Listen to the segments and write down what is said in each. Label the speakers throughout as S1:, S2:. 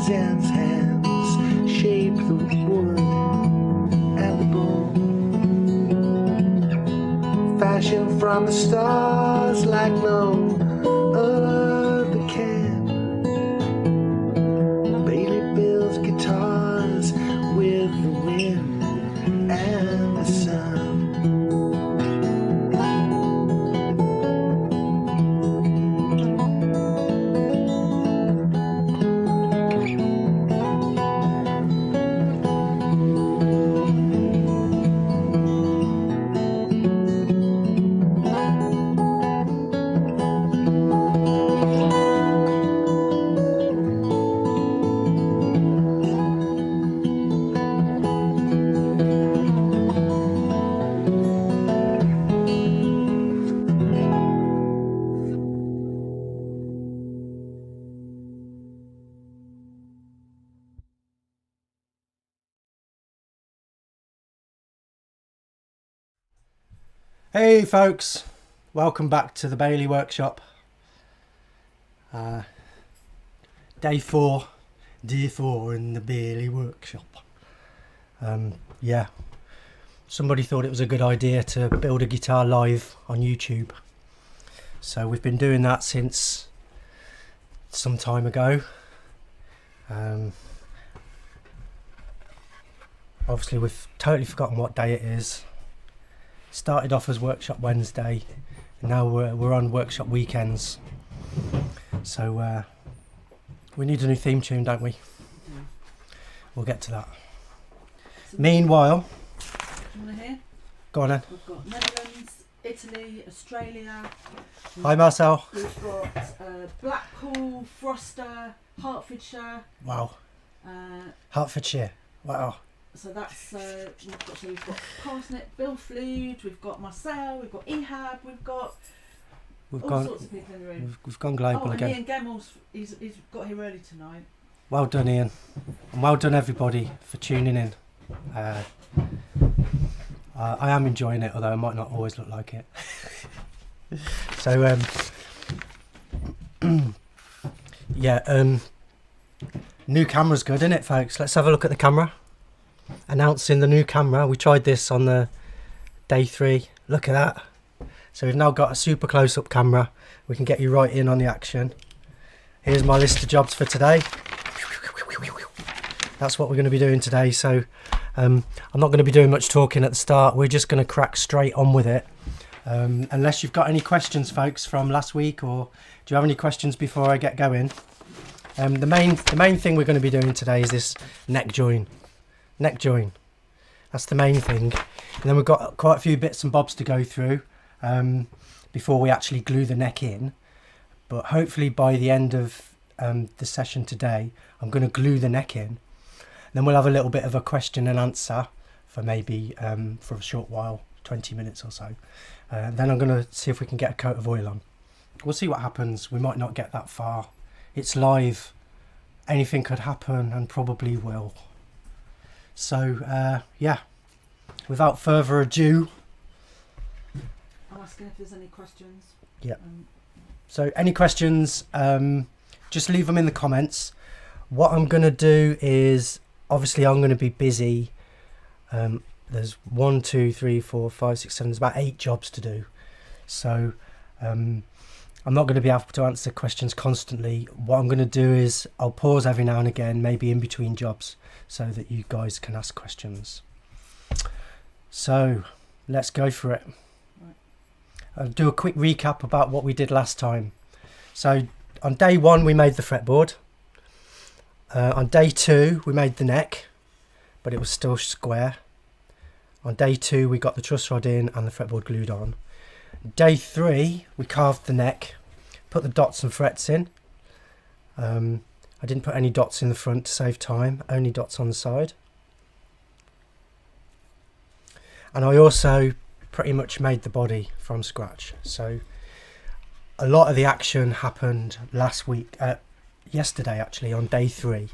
S1: Zen's hands shape the wood and the bone, fashioned from the stars like no other can. Bailey builds guitars with the wind and the sun.
S2: Hey folks, welcome back to the Bailey Workshop. Day four in the Bailey Workshop. Yeah, somebody thought it was a good idea to build a guitar live on YouTube. So we've been doing that since some time ago. Obviously we've totally forgotten what day it is. Started off as Workshop Wednesday, and now we're on Workshop weekends. So we need a new theme tune, don't we? Yeah. We'll get to that. So meanwhile,
S3: do you want to hear?
S2: Go on then.
S3: We've got Netherlands, Italy, Australia.
S2: Hi Marcel.
S3: We've got Blackpool, Froster, Hertfordshire.
S2: Wow. Hertfordshire. Wow.
S3: So that's we've got Parsnip, Bill Flood, we've got Marcel, we've got Ehab, we've got all sorts of people in the room.
S2: We've gone global again.
S3: Ian Gemmell's he's got here early tonight.
S2: Well done, Ian, and well done everybody for tuning in. I am enjoying it, although I might not always look like it. So yeah, new camera's good, isn't it, folks? Let's have a look at the camera. Announcing the new camera. We tried this on the day 3. Look at that. So we've now got a super close-up camera. We can get you right in on the action. Here's my list of jobs for today. That's what we're going to be doing today. So I'm not going to be doing much talking at the start. We're just going to crack straight on with it. Unless you've got any questions, folks, from last week, or do you have any questions before I get going? The main thing we're going to be doing today is this neck join. That's the main thing, and then we've got quite a few bits and bobs to go through before we actually glue the neck in. But hopefully by the end of the session today, I'm going to glue the neck in. Then we'll have a little bit of a question and answer for maybe for a short while, 20 minutes or so. Then I'm going to see if we can get a coat of oil on. We'll see what happens. We might not get that far. It's live. Anything could happen, and probably will. So yeah, without further ado,
S3: I'm asking if there's any questions.
S2: Yeah. So any questions, just leave them in the comments. What I'm going to do is, obviously I'm going to be busy. There's 1, 2, 3, 4, 5, 6, 7, there's about 8 jobs to do. So I'm not going to be able to answer questions constantly. What I'm going to do is I'll pause every now and again, maybe in between jobs, so that you guys can ask questions. So let's go for it. Right. I'll do a quick recap about what we did last time. So on day 1 we made the fretboard. On day 2 we made the neck, but it was still square. On day 2 we got the truss rod in and the fretboard glued on. Day 3 we carved the neck, put the dots and frets in. I didn't put any dots in the front to save time, only dots on the side. And I also pretty much made the body from scratch. So a lot of the action happened yesterday actually, on day 3.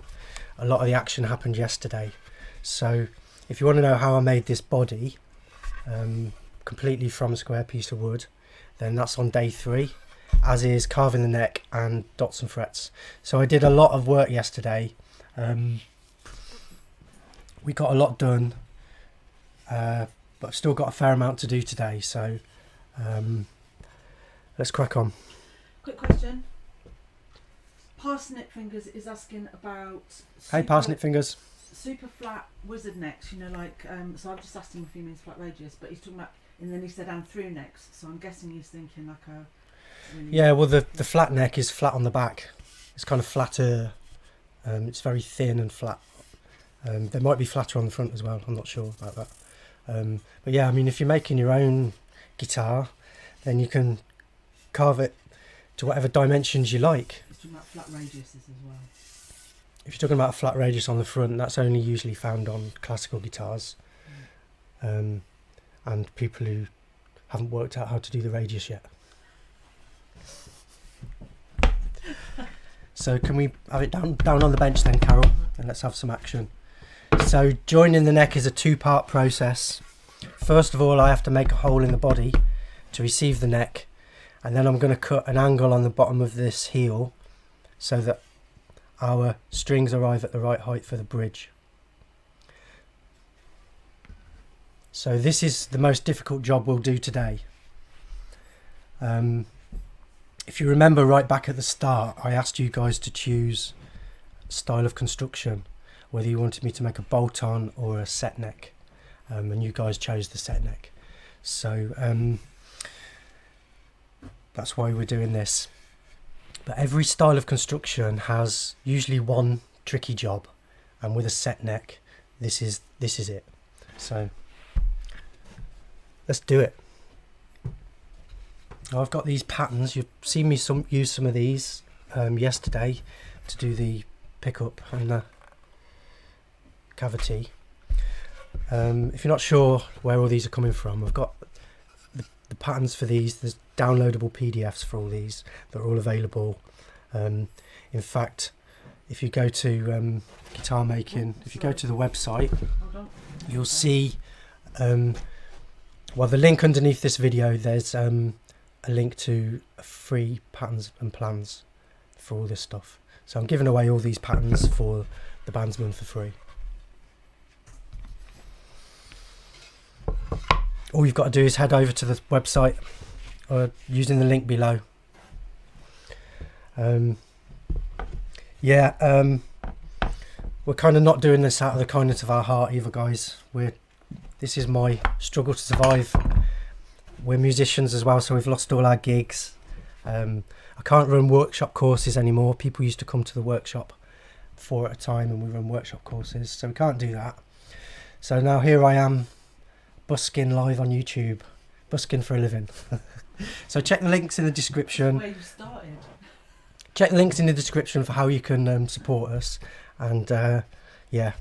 S2: A lot of the action happened yesterday. So if you want to know how I made this body completely from a square piece of wood, then that's on day 3. As is carving the neck and dots and frets. So I did a lot of work yesterday, We got a lot done, but I've still got a fair amount to do today, so let's crack on.
S3: Quick question. Parsnip Fingers is asking about
S2: Hey, Parsnip Fingers.
S3: super flat wizard necks, you know, like, so I've just asked him if he means flat radius, but he's talking about, and then he said and through necks, so I'm guessing he's thinking like a really...
S2: Yeah, well, the flat neck is flat on the back. It's kind of flatter. It's very thin and flat. There might be flatter on the front as well. I'm not sure about that. But yeah, I mean, if you're making your own guitar, then you can carve it to whatever dimensions you like.
S3: He's talking about flat radiuses as well.
S2: If you're talking about a flat radius on the front, that's only usually found on classical guitars, and people who haven't worked out how to do the radius yet. So can we have it down on the bench then, Carol? And let's have some action. So joining the neck is a two-part process. First of all, I have to make a hole in the body to receive the neck, and then I'm going to cut an angle on the bottom of this heel so that our strings arrive at the right height for the bridge. So this is the most difficult job we'll do today. If you remember right back at the start, I asked you guys to choose style of construction, whether you wanted me to make a bolt-on or a set neck, and you guys chose the set neck. So that's why we're doing this. But every style of construction has usually one tricky job, and with a set neck, this is it. So let's do it. I've got these patterns. You've seen me use some of these yesterday to do the pickup and the cavity. If you're not sure where all these are coming from, I've got the patterns for these. There's downloadable PDFs for all these. They're all available. In fact, if you go to guitar making, if you go to the website, you'll see, well, the link underneath this video, there's a link to free patterns and plans for all this stuff. So I'm giving away all these patterns for the bandsmen for free. All you've got to do is head over to the website or using the link below. We're kind of not doing this out of the kindness of our heart either, guys. This is my struggle to survive. We're musicians as well, so we've lost all our gigs. I can't run workshop courses anymore. People used to come to the workshop 4 at a time, and we run workshop courses, so we can't do that. So now here I am, busking live on YouTube, busking for a living. So check the links in the description.
S3: Where you started.
S2: Check the links in the description for how you can support us, and yeah,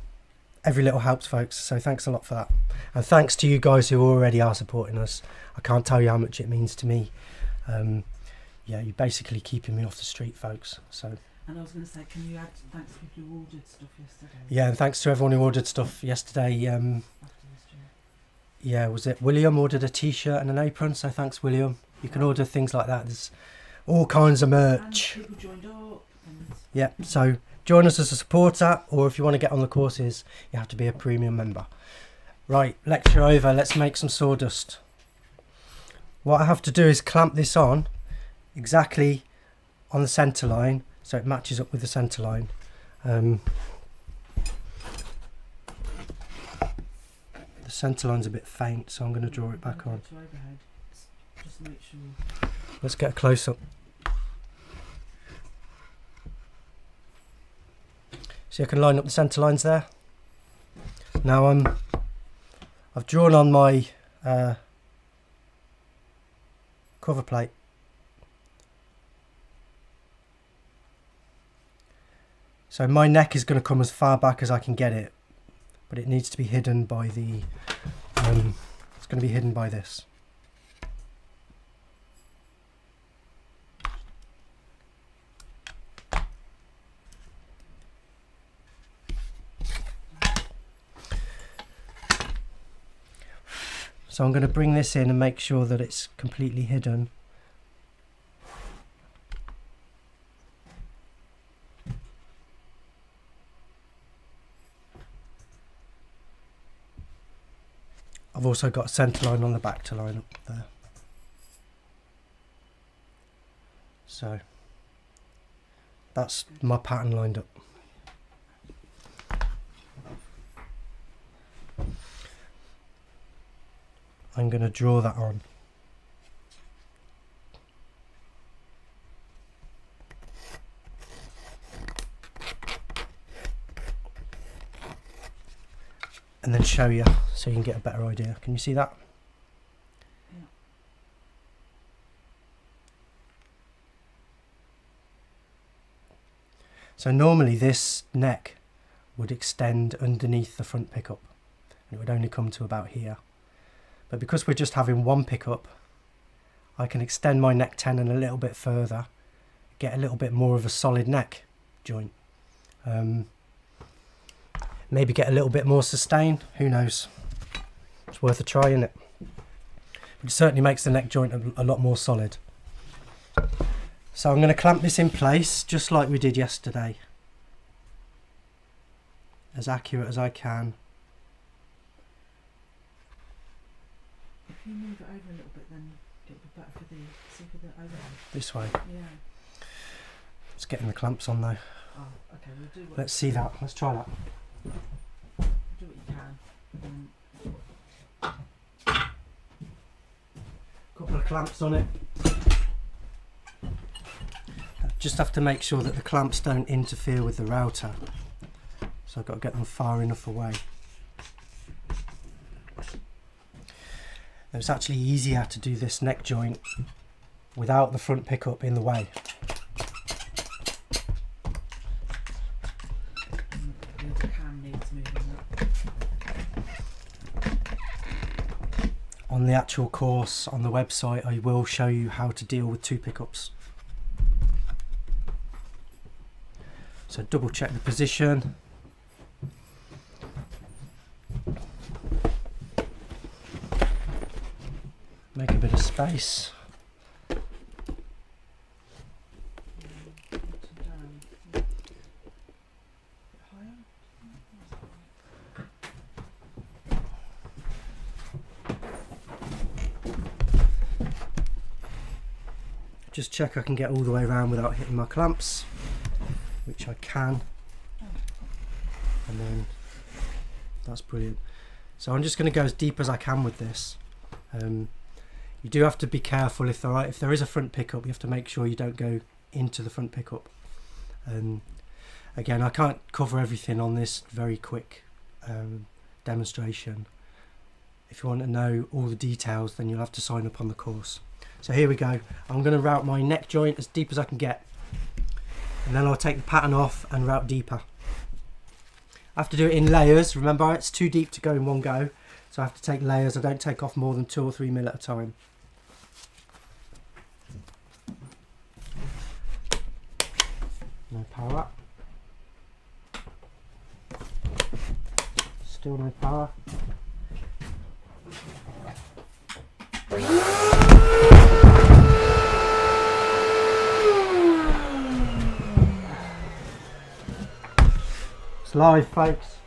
S2: every little helps, folks, so thanks a lot for that. And thanks to you guys who already are supporting us. I can't tell you how much it means to me. Yeah, you're basically keeping me off the street, folks. So.
S3: And I was going to say, can you add thanks to people who ordered stuff yesterday?
S2: Yeah, and thanks to everyone who ordered stuff yesterday. Yeah, was it William ordered a t-shirt and an apron? So thanks, William. You can order things like that. There's all kinds of merch.
S3: And people joined up. And...
S2: Yeah, so join us as a supporter, or if you want to get on the courses, you have to be a premium member. Right, lecture over. Let's make some sawdust. What I have to do is clamp this on exactly on the centre line, so it matches up with the centre line. The centre line's a bit faint, so I'm going to draw it back on.
S3: Just make sure.
S2: Let's get a close up. So I can line up the centre lines there. Now I've drawn on my cover plate. So my neck is going to come as far back as I can get it, but it needs to be hidden by the, it's going to be hidden by this. So I'm going to bring this in and make sure that it's completely hidden. I've also got a centre line on the back to line up there. So that's my pattern lined up. I'm going to draw that on. And then show you so you can get a better idea. Can you see that?
S3: Yeah.
S2: So normally this neck would extend underneath the front pickup and it would only come to about here. But because we're just having one pickup, I can extend my neck tenon a little bit further, get a little bit more of a solid neck joint. Maybe get a little bit more sustain, who knows? It's worth a try, isn't it? It certainly makes the neck joint a lot more solid. So I'm going to clamp this in place just like we did yesterday. As accurate as I can.
S3: If you move it over a little bit, then it'll be better for the overhead.
S2: This way.
S3: Yeah.
S2: Just getting the clamps on though.
S3: Oh, okay. We'll do what.
S2: Let's see that. Let's try that.
S3: Do what you can.
S2: Couple of clamps on it. Just have to make sure that the clamps don't interfere with the router. So I've got to get them far enough away. It's actually easier to do this neck joint without the front pickup in the way.
S3: The cam needs moving up.
S2: On the actual course on the website, I will show you how to deal with two pickups. So double check the position. Make a bit of space. Just check I can get all the way around without hitting my clamps, which I can. And then that's brilliant. So I'm just going to go as deep as I can with this. You do have to be careful if there is a front pickup, you have to make sure you don't go into the front pickup. Again, I can't cover everything on this very quick demonstration. If you want to know all the details, then you'll have to sign up on the course. So here we go. I'm going to route my neck joint as deep as I can get. And then I'll take the pattern off and route deeper. I have to do it in layers. Remember, it's too deep to go in one go. So I have to take layers. I don't take off more than 2 or 3 mil at a time. No power. Still no power. It's live, folks.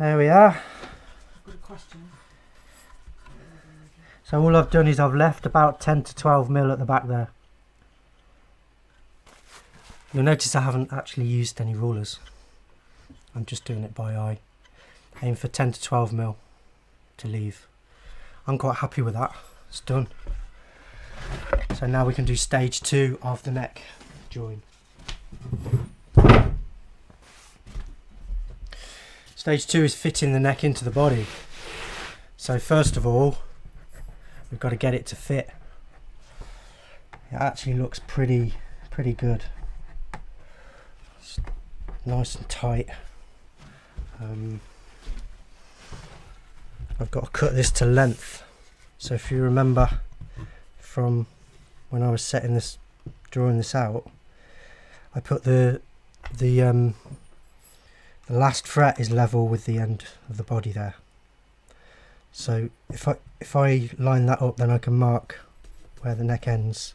S2: There we are.
S3: I've got a question.
S2: So all I've done is I've left about 10 to 12 mil at the back there. You'll notice I haven't actually used any rulers. I'm just doing it by eye. Aim for 10 to 12 mil to leave. I'm quite happy with that. It's done. So now we can do stage 2 of the neck join. Stage 2 is fitting the neck into the body. So first of all, we've got to get it to fit. It actually looks pretty good. It's nice and tight. I've got to cut this to length. So if you remember from when I was setting this, drawing this out, I put the last fret is level with the end of the body there. So if I line that up, then I can mark where the neck ends.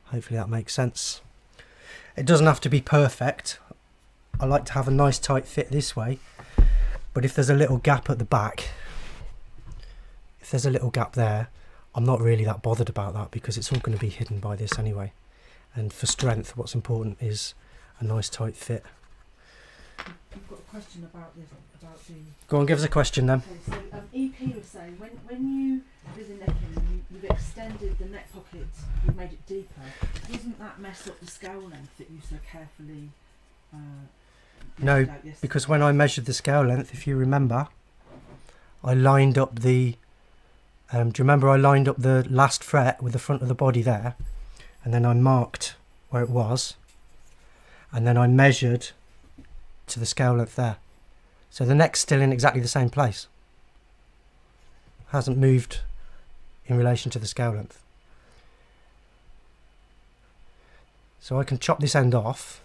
S2: Hopefully that makes sense. It doesn't have to be perfect. I like to have a nice tight fit this way, but if there's a little gap at the back, if there's a little gap there, I'm not really that bothered about that because it's all going to be hidden by this anyway. And for strength, what's important is a nice tight fit.
S3: You've got a question about this, about the...
S2: Go on, give us a question then.
S3: Okay, so EP was saying, when you do the necking, you've extended the neck pocket, you've made it deeper, doesn't that mess up the scale length that you so carefully
S2: No,
S3: measured out yesterday?
S2: because when I measured the scale length, if you remember, I lined up the... do you remember I lined up the last fret with the front of the body there, and then I marked where it was, and then I measured to the scale length there. So the neck's still in exactly the same place. Hasn't moved in relation to the scale length. So I can chop this end off.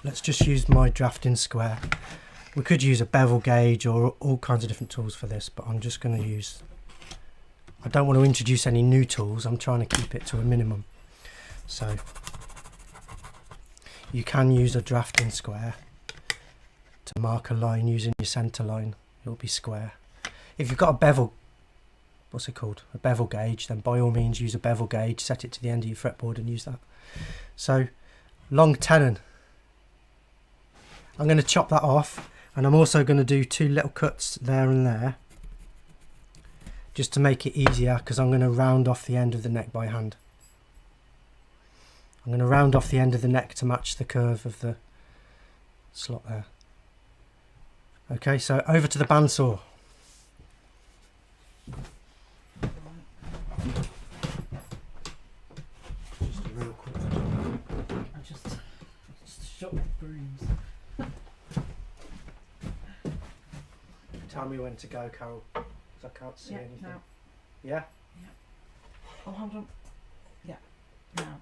S2: Let's just use my drafting square. We could use a bevel gauge or all kinds of different tools for this, but I'm just going to use... I don't want to introduce any new tools. I'm trying to keep it to a minimum. So you can use a drafting square to mark a line using your centre line. It'll be square. If you've got a bevel, what's it called? A bevel gauge, then by all means use a bevel gauge, set it to the end of your fretboard and use that. So long tenon. I'm going to chop that off, and I'm also going to do 2 little cuts there and there just to make it easier, because I'm going to round off the end of the neck by hand. I'm going to round off the end of the neck to match the curve of the slot there. Okay, so over to the bandsaw. Just a real quick.
S3: I just shot the brooms.
S2: Tell me when to go, Carol, because I can't see
S3: Yeah,
S2: anything.
S3: now.
S2: Yeah?
S3: Oh, hold on. Yeah, now.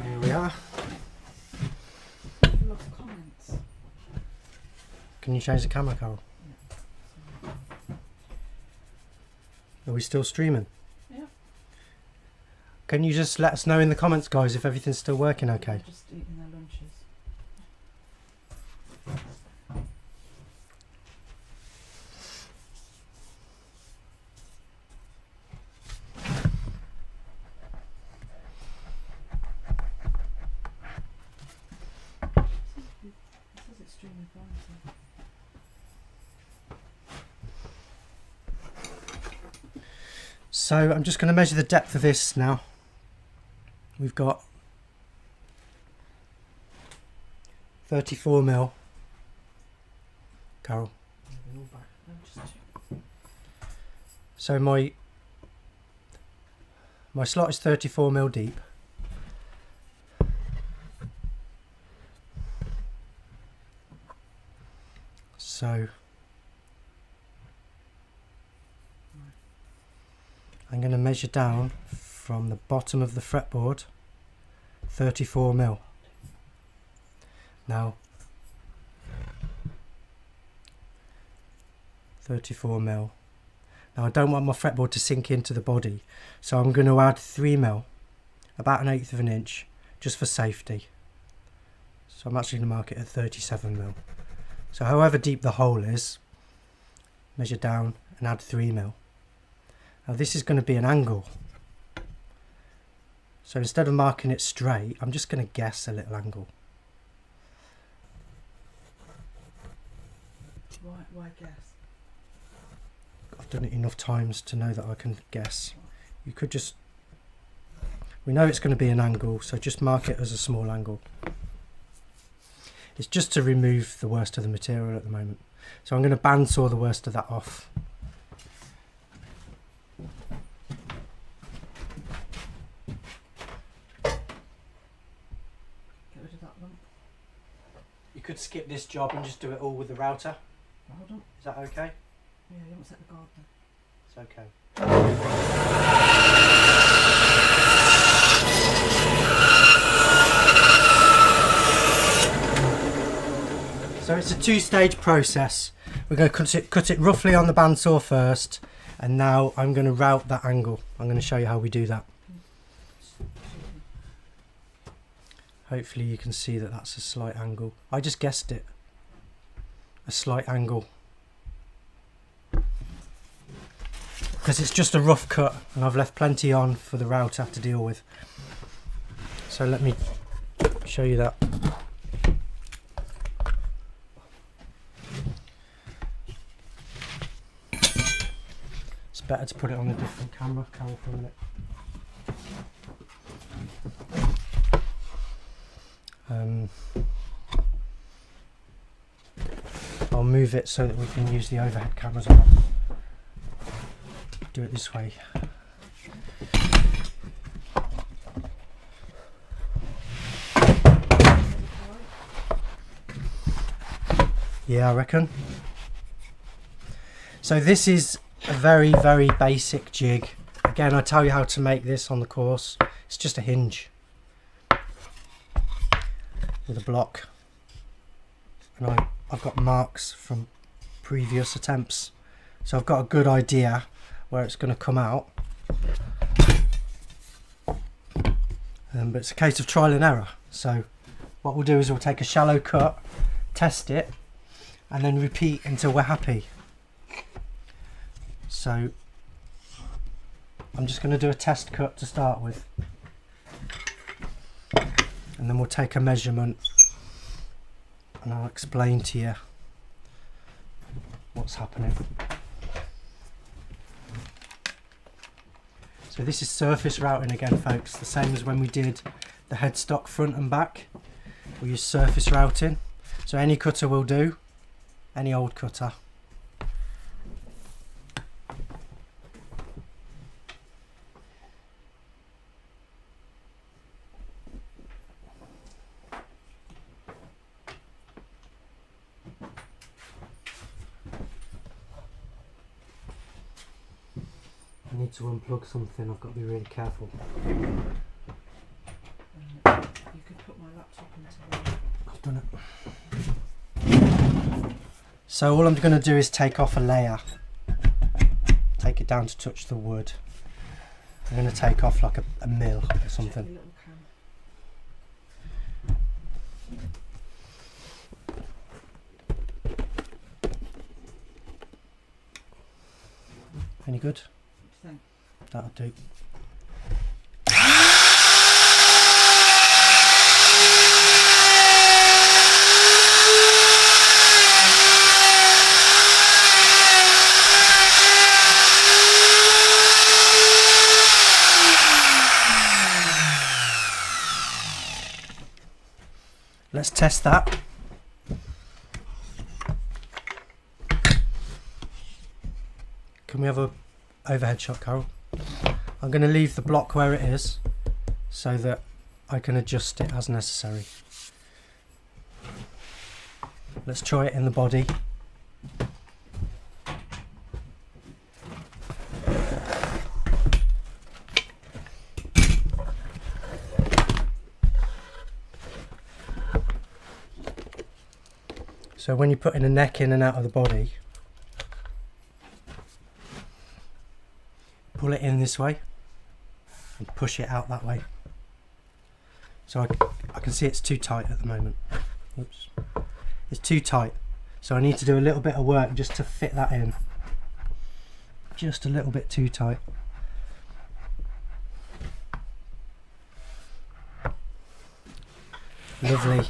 S2: Here we are.
S3: Lots of comments.
S2: Can you change the camera, Carol? Are we still streaming?
S3: Yeah.
S2: Can you just let us know in the comments, guys, if everything's still working okay?
S3: They're just eating their lunches. It says it's streaming fine, so.
S2: So I'm just going to measure the depth of this now. We've got 34 mil. Carol.
S3: No, just
S2: So my slot is 34 mil deep. So I'm going to measure down from the bottom of the fretboard 34mm. Now 34mm. Now I don't want my fretboard to sink into the body, so I'm going to add 3mm, about 1/8 of an inch, just for safety. So I'm actually going to mark it at 37mm. So however deep the hole is, measure down and add 3mm. Now this is going to be an angle. So instead of marking it straight, I'm just going to guess a little angle.
S3: Why guess?
S2: I've done it enough times to know that I can guess. You could just, we know it's going to be an angle, so just mark it as a small angle. It's just to remove the worst of the material at the moment. So I'm going to bandsaw the worst of that off.
S3: Get rid of that lump.
S2: You could skip this job and just do it all with the router.
S3: Hold on.
S2: Is that okay?
S3: Yeah, you haven't set the guard then.
S2: It's okay. So it's a two-stage process. We're going to cut it roughly on the bandsaw first, and now I'm going to route that angle. I'm going to show you how we do that. Hopefully you can see that that's a slight angle. I just guessed it. A slight angle. Because it's just a rough cut and I've left plenty on for the router to deal with. So let me show you that. It's better to put it on a different camera for a minute. I'll move it so that we can use the overhead cameras on. Do it this way. Yeah, I reckon. So this is a very, very basic jig. Again, I tell you how to make this on the course. It's just a hinge with a block. And I've got marks from previous attempts. So I've got a good idea where it's going to come out. But it's a case of trial and error. So what we'll do is we'll take a shallow cut, test it, and then repeat until we're happy. So I'm just going to do a test cut to start with, and then we'll take a measurement and I'll explain to you what's happening. So this is surface routing again, folks, the same as when we did the headstock front and back. We use surface routing, so any cutter will do, any old cutter. I need to unplug something, I've got to be really careful.
S3: You could put my laptop into the...
S2: I've done it. So all I'm going to do is take off a layer. Take it down to touch the wood. I'm going to take off like a mil or something. Any good? That'll do. Let's test that. Can we have a overhead shot, Carol? I'm going to leave the block where it is so that I can adjust it as necessary. Let's try it in the body. So when you're putting a neck in and out of the body, pull it in this way and push it out that way. So I can see it's too tight at the moment. Oops. It's too tight. So I need to do a little bit of work just to fit that in. Just a little bit too tight. Lovely.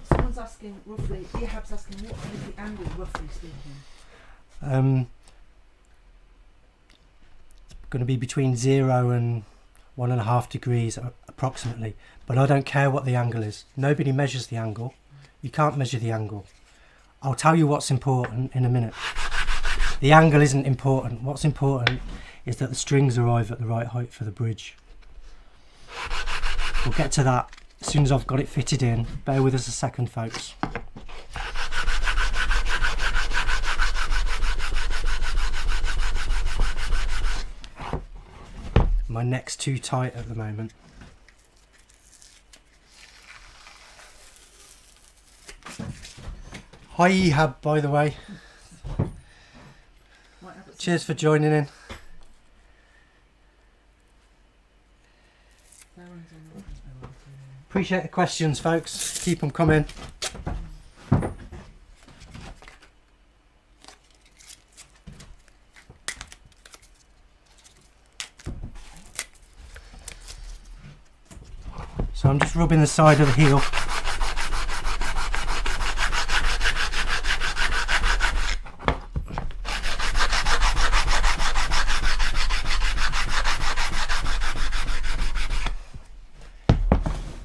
S3: Someone's asking roughly, Ehab's asking, what is the angle roughly speaking?
S2: It's going to be between 0 and 1.5 degrees approximately, but I don't care what the angle is. Nobody measures the angle. You can't measure the angle. I'll tell you what's important in a minute. The angle isn't important. What's important is that the strings arrive at the right height for the bridge. We'll get to that as soon as I've got it fitted in. Bear with us a second, folks. My neck's too tight at the moment. Hi Ehab, by the way. Cheers for joining in. Appreciate the questions, folks. Keep them coming. So I'm just rubbing the side of the heel.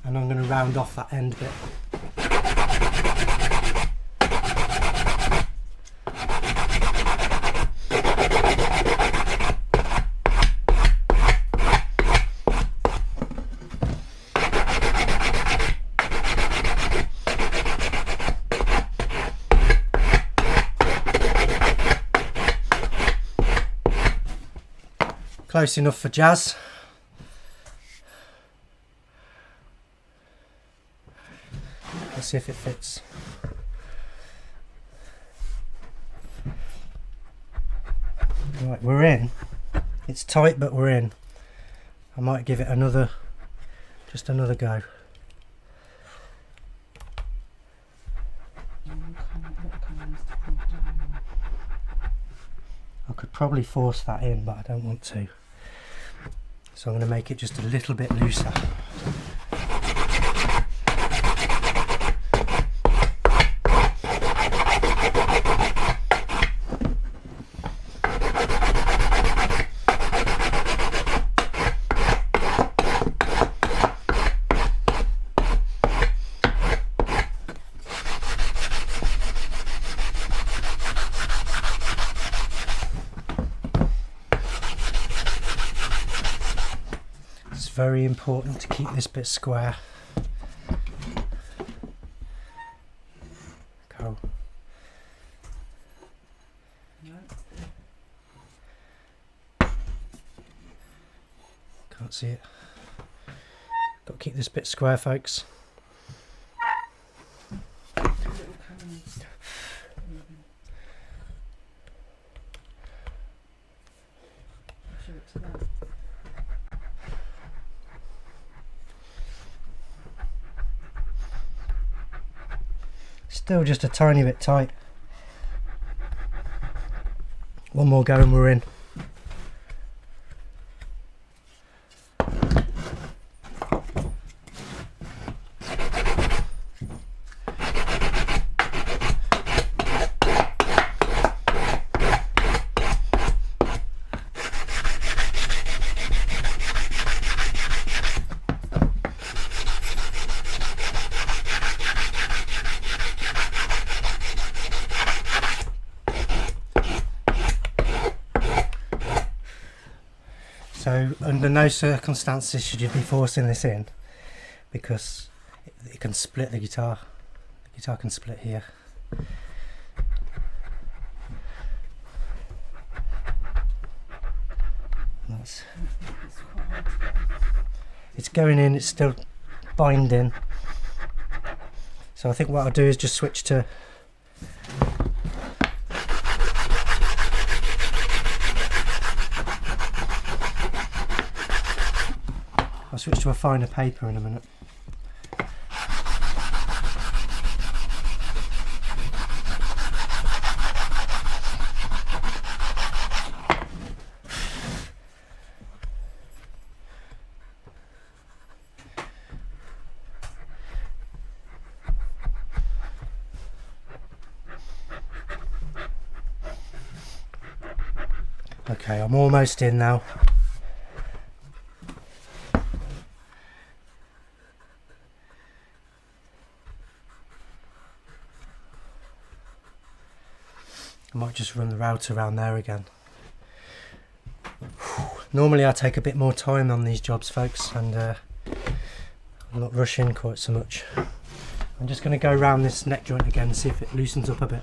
S2: And I'm going to round off that end bit. Close enough for jazz. Let's see if it fits. Right, we're in. It's tight, but we're in. I might give it just another go. I could probably force that in, but I don't want to. So I'm going to make it just a little bit looser. Very important to keep this bit square. Go. Can't see it. Got to keep this bit square, folks. Still just a tiny bit tight. One more go and we're in. So under no circumstances should you be forcing this in, because it can split the guitar. The guitar can split here. It's going in, it's still binding. So I think what I'll do is just switch to a finer paper in a minute. Okay, I'm almost in now. I might just run the router around there again. Normally I take a bit more time on these jobs, folks, and I'm not rushing quite so much. I'm just going to go around this neck joint again and see if it loosens up a bit.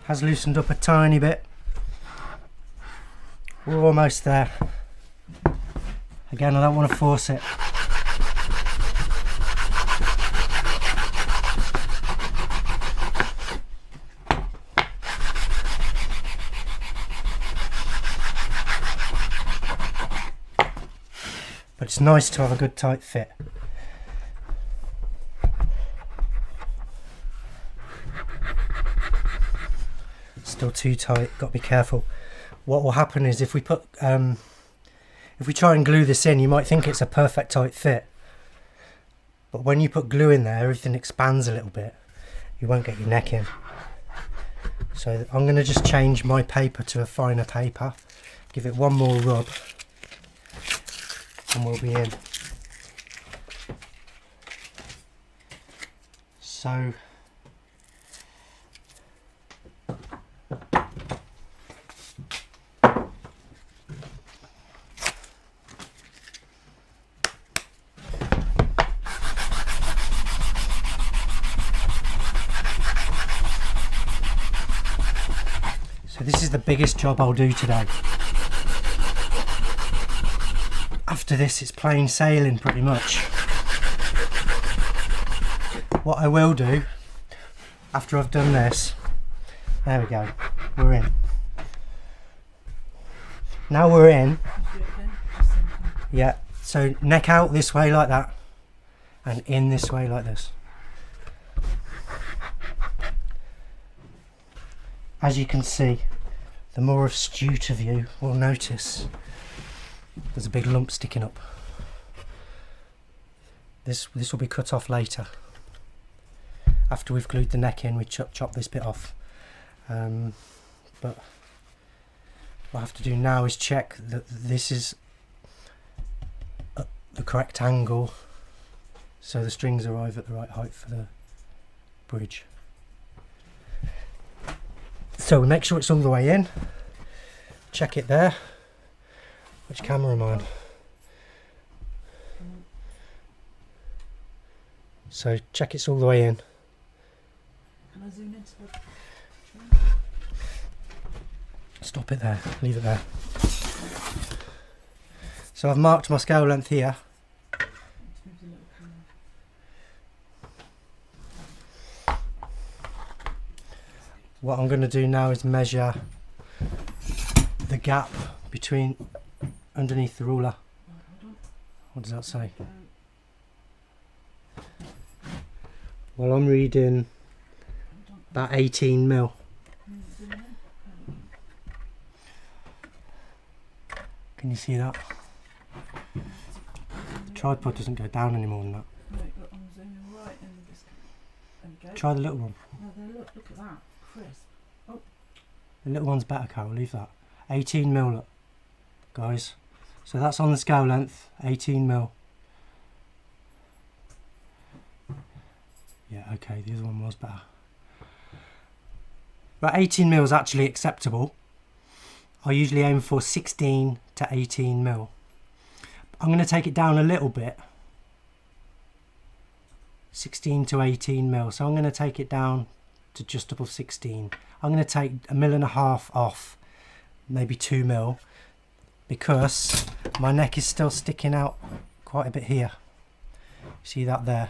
S2: Has loosened up a tiny bit. We're almost there. Again, I don't want to force it. But it's nice to have a good tight fit. Still too tight, got to be careful. What will happen is if we try and glue this in, you might think it's a perfect tight fit, but when you put glue in there, everything expands a little bit. You won't get your neck in. So I'm going to just change my paper to a finer paper, give it one more rub, and we'll be in. So this is the biggest job I'll do today. After this it's plain sailing pretty much. What I will do after I've done this, there we go, we're in. Now we're in. Yeah, so neck out this way like that and in this way like this. As you can see, the more astute of you will notice there's a big lump sticking up. This will be cut off later. After we've glued the neck in, we chop this bit off. But what I have to do now is check that this is at the correct angle, so the strings arrive at the right height for the bridge. So we make sure it's all the way in. Check it there. Which camera am I on? So check it's all the way in.
S3: Can I zoom into the...
S2: Stop it there, leave it there. So I've marked my scale length here. What I'm going to do now is measure the gap between underneath the ruler. What does that say? Well, I'm reading about 18 mil. Can you see that? The tripod doesn't go down any more than that.
S3: I'm zooming right in this. There we go.
S2: Try the little one.
S3: No, look at that. Crisp. Oh.
S2: The little one's better, Carol, leave that. 18 mil, look, guys. So that's on the scale length, 18 mil. Yeah, okay, the other one was better. But 18 mil is actually acceptable. I usually aim for 16 to 18 mil. I'm going to take it down a little bit. 16 to 18 mil. So I'm going to take it down to just above 16. I'm going to take 1.5 mil off, maybe 2 mil, because my neck is still sticking out quite a bit here. See that there?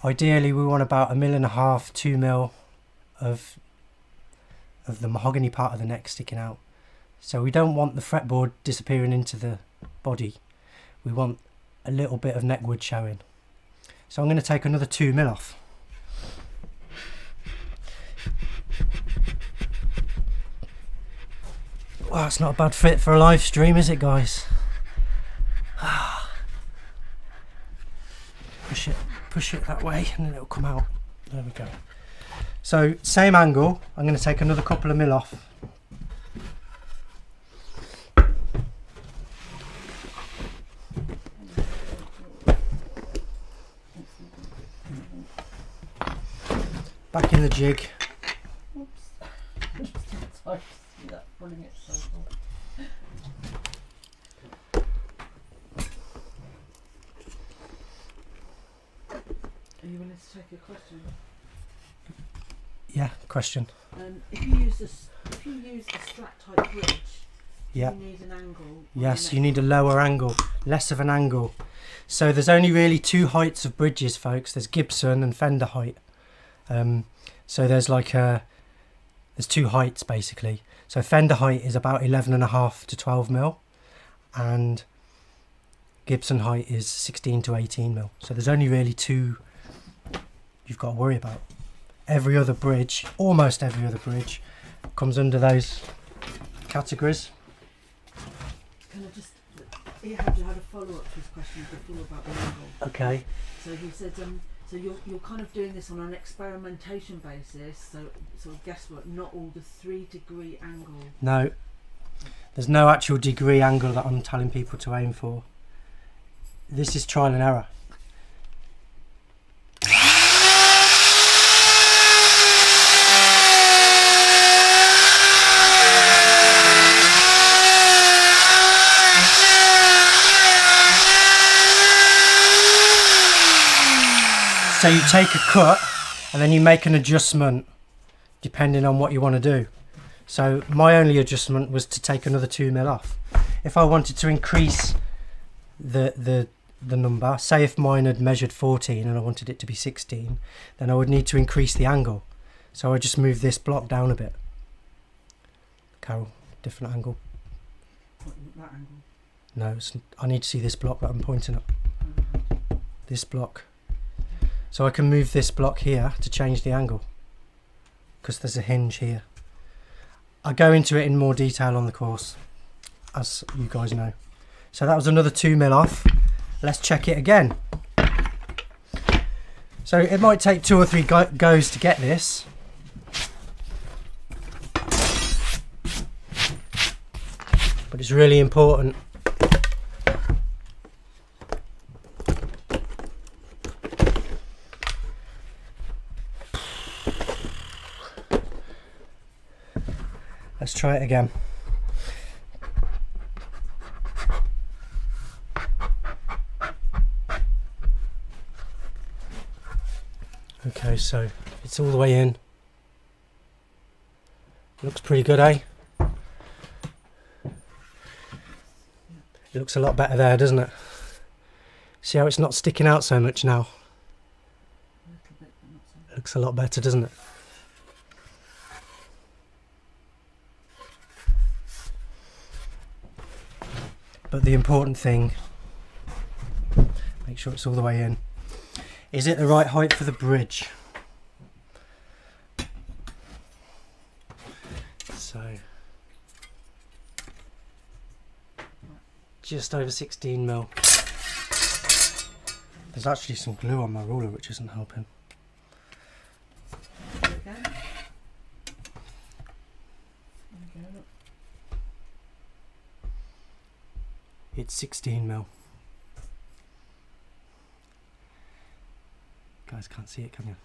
S2: Ideally we want about 1.5 mil, 2 mil of the mahogany part of the neck sticking out. So we don't want the fretboard disappearing into the body. We want a little bit of neckwood showing. So I'm going to take another 2 mil off. Well, it's not a bad fit for a live stream, is it, guys? Push it that way and then it'll come out. There we go. So same angle, I'm going to take another couple of mil off. Back in the jig.
S3: Oops. Sorry, see that pulling it so far. Are you willing to take a question?
S2: Yeah, question.
S3: If you use a strap type bridge,
S2: Yeah.
S3: you need an angle.
S2: Yes, you need a lower angle, less of an angle. So there's only really two heights of bridges, folks. There's Gibson and Fender height. So there's there's two heights basically. So Fender height is about 11.5 to 12 mil, and Gibson height is 16 to 18 mil. So there's only really two you've got to worry about. Every other bridge, almost every other bridge, comes under those categories.
S3: Can I just? He had a follow up to his question before about the angle.
S2: Okay.
S3: So he said, so you're kind of doing this on an experimentation basis. So guess what? Not all the 3-degree angle.
S2: No, there's no actual degree angle that I'm telling people to aim for. This is trial and error. So you take a cut and then you make an adjustment depending on what you want to do. So my only adjustment was to take another 2 mil off. If I wanted to increase the number, say if mine had measured 14 and I wanted it to be 16, then I would need to increase the angle. So I just move this block down a bit. Carol, different angle.
S3: That angle.
S2: No, I need to see this block that I'm pointing at. This block. So I can move this block here to change the angle, because there's a hinge here. I go into it in more detail on the course, as you guys know. So that was another 2 mil off. Let's check it again. So it might take 2 or 3 goes to get this. But it's really important. Let's try it again. Okay, so it's all the way in. Looks pretty good, eh? It looks a lot better there, doesn't it? See how it's not sticking out so much now? It looks a lot better, doesn't it? But the important thing, make sure it's all the way in. Is it the right height for the bridge? So, just over 16 mil. There's actually some glue on my ruler which isn't helping. It's 16 mil. Guys can't see it, can you?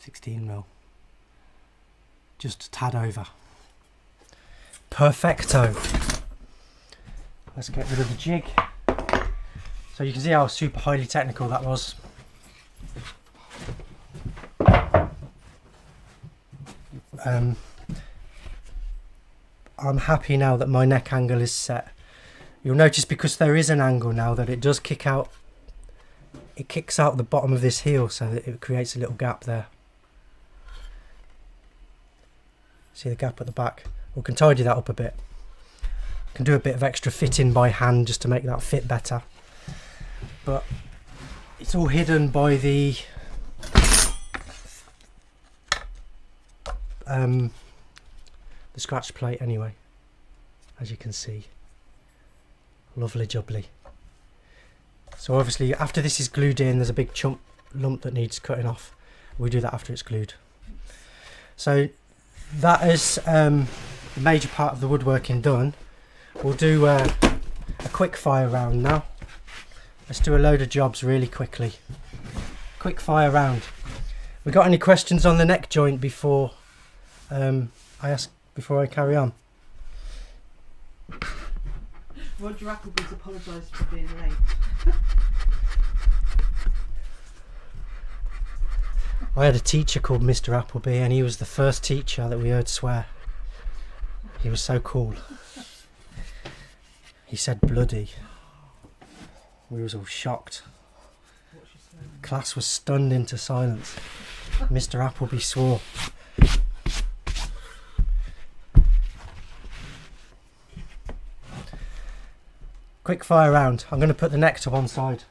S2: 16mm. Just a tad over. Perfecto. Let's get rid of the jig. So you can see how super highly technical that was. I'm happy now that my neck angle is set. You'll notice because there is an angle now that it does kick out. It kicks out the bottom of this heel so that it creates a little gap there. See the gap at the back? We can tidy that up a bit. Can do a bit of extra fitting by hand just to make that fit better. But it's all hidden by the scratch plate anyway, as you can see. Lovely jubbly. So obviously after this is glued in, there's a big lump that needs cutting off. We do that after it's glued. So that is the major part of the woodworking done. We'll do a quick fire round now. Let's do a load of jobs really quickly. Quick fire round. We got any questions on the neck joint before before I carry on?
S3: Roger Appleby's apologised for being late.
S2: I had a teacher called Mr. Appleby and he was the first teacher that we heard swear. He was so cool. He said bloody. We was all shocked. Class was stunned into silence. Mr. Appleby swore. Quick fire round. I'm going to put the neck to one side.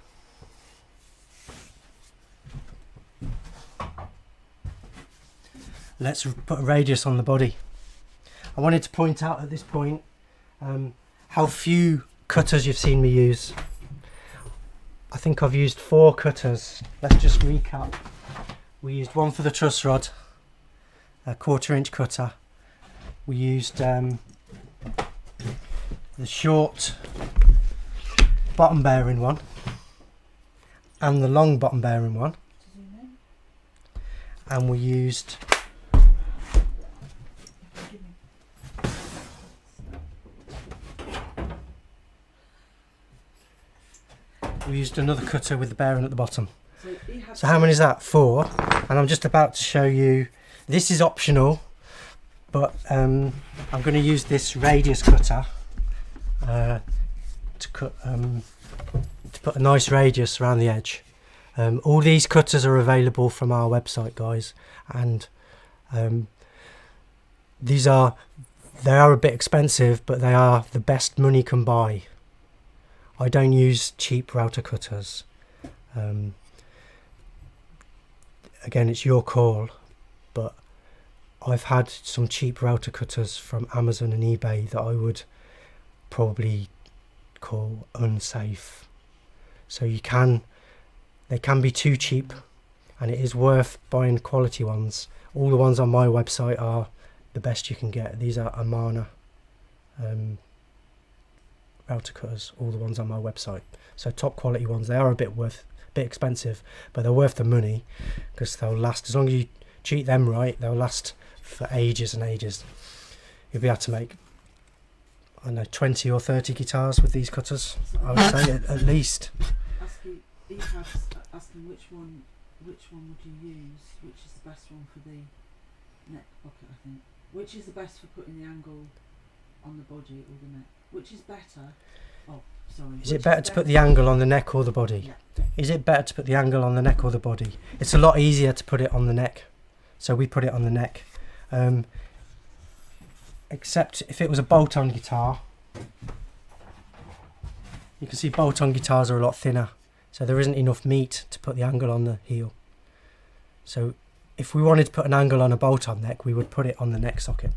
S2: Let's put a radius on the body. I wanted to point out at this point how few cutters you've seen me use. I think I've used 4 cutters. Let's just recap. We used one for the truss rod, a 1/4 inch cutter. We used the short bottom bearing one and the long bottom bearing one, and we used another cutter with the bearing at the bottom. So how many is that? 4. And I'm just about to show you, this is optional, but I'm going to use this radius cutter to put a nice radius around the edge. All these cutters are available from our website, guys, and they are a bit expensive, but they are the best money can buy. I don't use cheap router cutters. Again, it's your call, but I've had some cheap router cutters from Amazon and eBay that I would probably call unsafe. So they can be too cheap, and it is worth buying quality ones. All the ones on my website are the best you can get. These are Amana router cutters, all the ones on my website. So top quality ones. They are a bit expensive, but they're worth the money because they'll last. As long as you treat them right, they'll last for ages and ages. You'll be able to make, I don't know, 20 or 30 guitars with these cutters, I would say, at least.
S3: Asking which one would you use? Which is the best one for the neck pocket, I think. Which is the best for putting the angle on the body or the neck? Which is better? Oh, sorry.
S2: Is it better to put the angle on the neck or the body?
S3: Yeah.
S2: Is it better to put the angle on the neck or the body? It's a lot easier to put it on the neck. So we put it on the neck. Except if it was a bolt-on guitar. You can see bolt-on guitars are a lot thinner. So there isn't enough meat to put the angle on the heel. So if we wanted to put an angle on a bolt-on neck, we would put it on the neck socket.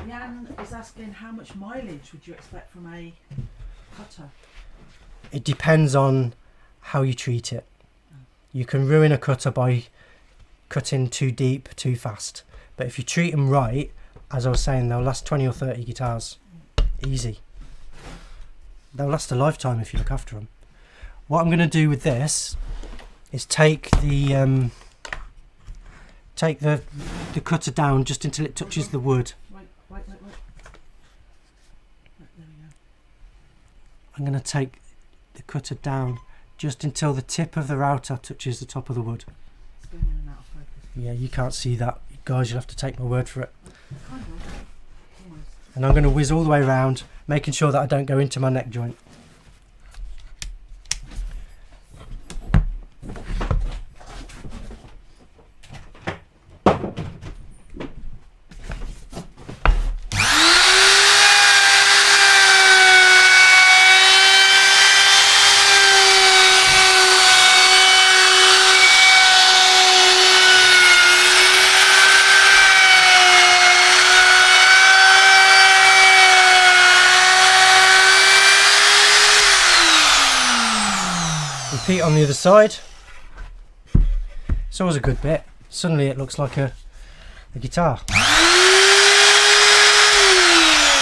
S3: Jan is asking how much mileage would you expect from a cutter?
S2: It depends on how you treat it. You can ruin a cutter by cutting too deep, too fast. But if you treat them right, as I was saying, they'll last 20 or 30 guitars. Easy. They'll last a lifetime if you look after them. What I'm going to do with this is take the take the cutter down just until it touches the wood.
S3: Wait. Right, there we go.
S2: I'm going to take the cutter down just until the tip of the router touches the top of the wood.
S3: It's going in and out of focus.
S2: Yeah, you can't see that. Guys, you'll have to take my word for it.
S3: Kind of. Almost.
S2: And I'm going to whiz all the way around, making sure that I don't go into my neck joint. Repeat on the other side. It's always a good bit. Suddenly it looks like a guitar.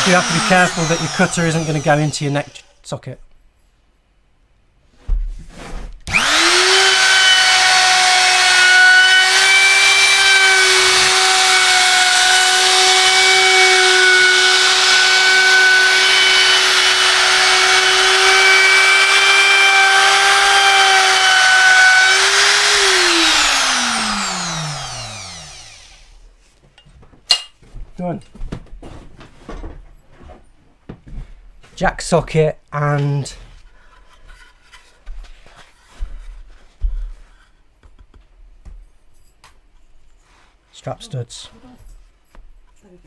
S2: You have to be careful that your cutter isn't going to go into your neck socket. Done. Jack socket and strap studs.
S3: There we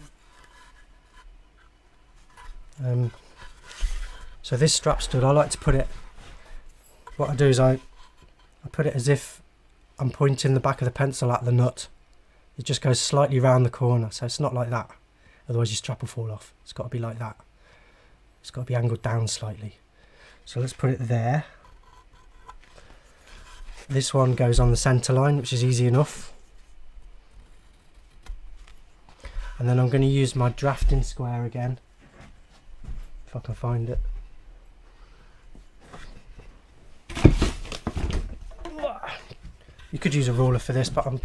S3: go.
S2: So this strap stud, I like to put it, what I do is I put it as if I'm pointing the back of the pencil at the nut. It just goes slightly round the corner, so it's not like that. Otherwise your strap will fall off. It's got to be like that. It's got to be angled down slightly. So let's put it there. This one goes on the centre line, which is easy enough. And then I'm going to use my drafting square again, if I can find it. You could use a ruler for this, but I'm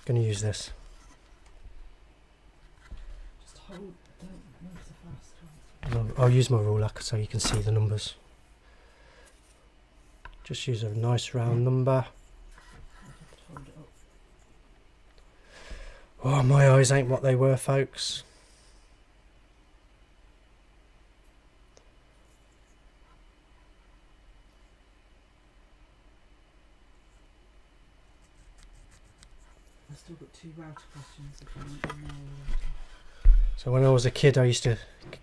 S2: going to use this.
S3: Just hold. Don't move so fast.
S2: I'll use my ruler so you can see the numbers. Just use a nice round number.
S3: Hold it up.
S2: Oh, my eyes ain't what they were, folks.
S3: I've still got 2 router questions if you want to know.
S2: So when I was a kid, I used to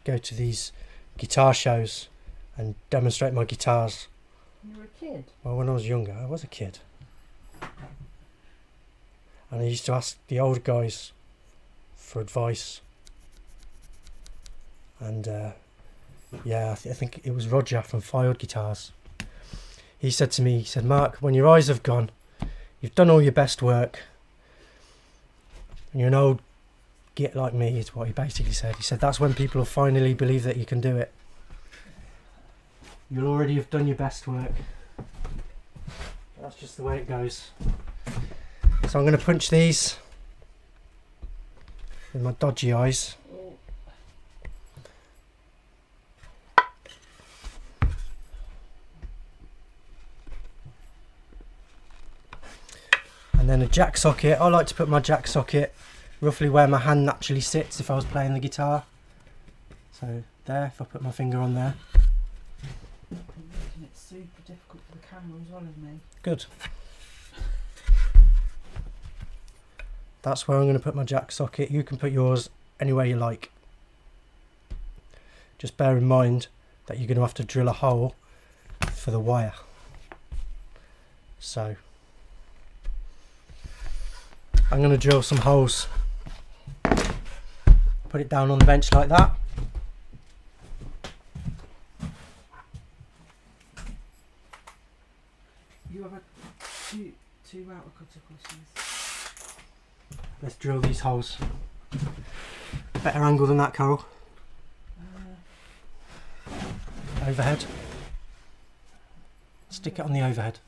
S2: go to these guitar shows and demonstrate my guitars.
S3: You were a kid?
S2: Well, when I was younger, I was a kid. And I used to ask the old guys for advice. And yeah, I think it was Roger from Fired Guitars. He said to me, he said, "Mark, when your eyes have gone, you've done all your best work, and you're an old git like me," is what he basically said. He said, "That's when people will finally believe that you can do it. You'll already have done your best work." That's just the way it goes. So I'm going to punch these with my dodgy eyes. And then a jack socket. I like to put my jack socket roughly where my hand naturally sits if I was playing the guitar. So there, if I put my finger on there.
S3: You're making it super difficult for the camera as well as me.
S2: Good. That's where I'm going to put my jack socket. You can put yours anywhere you like. Just bear in mind that you're going to have to drill a hole for the wire. So I'm going to drill some holes. Put it down on the bench like that.
S3: You have two router cutter questions.
S2: Let's drill these holes. Better angle than that, Carol. Overhead. Stick it on the overhead.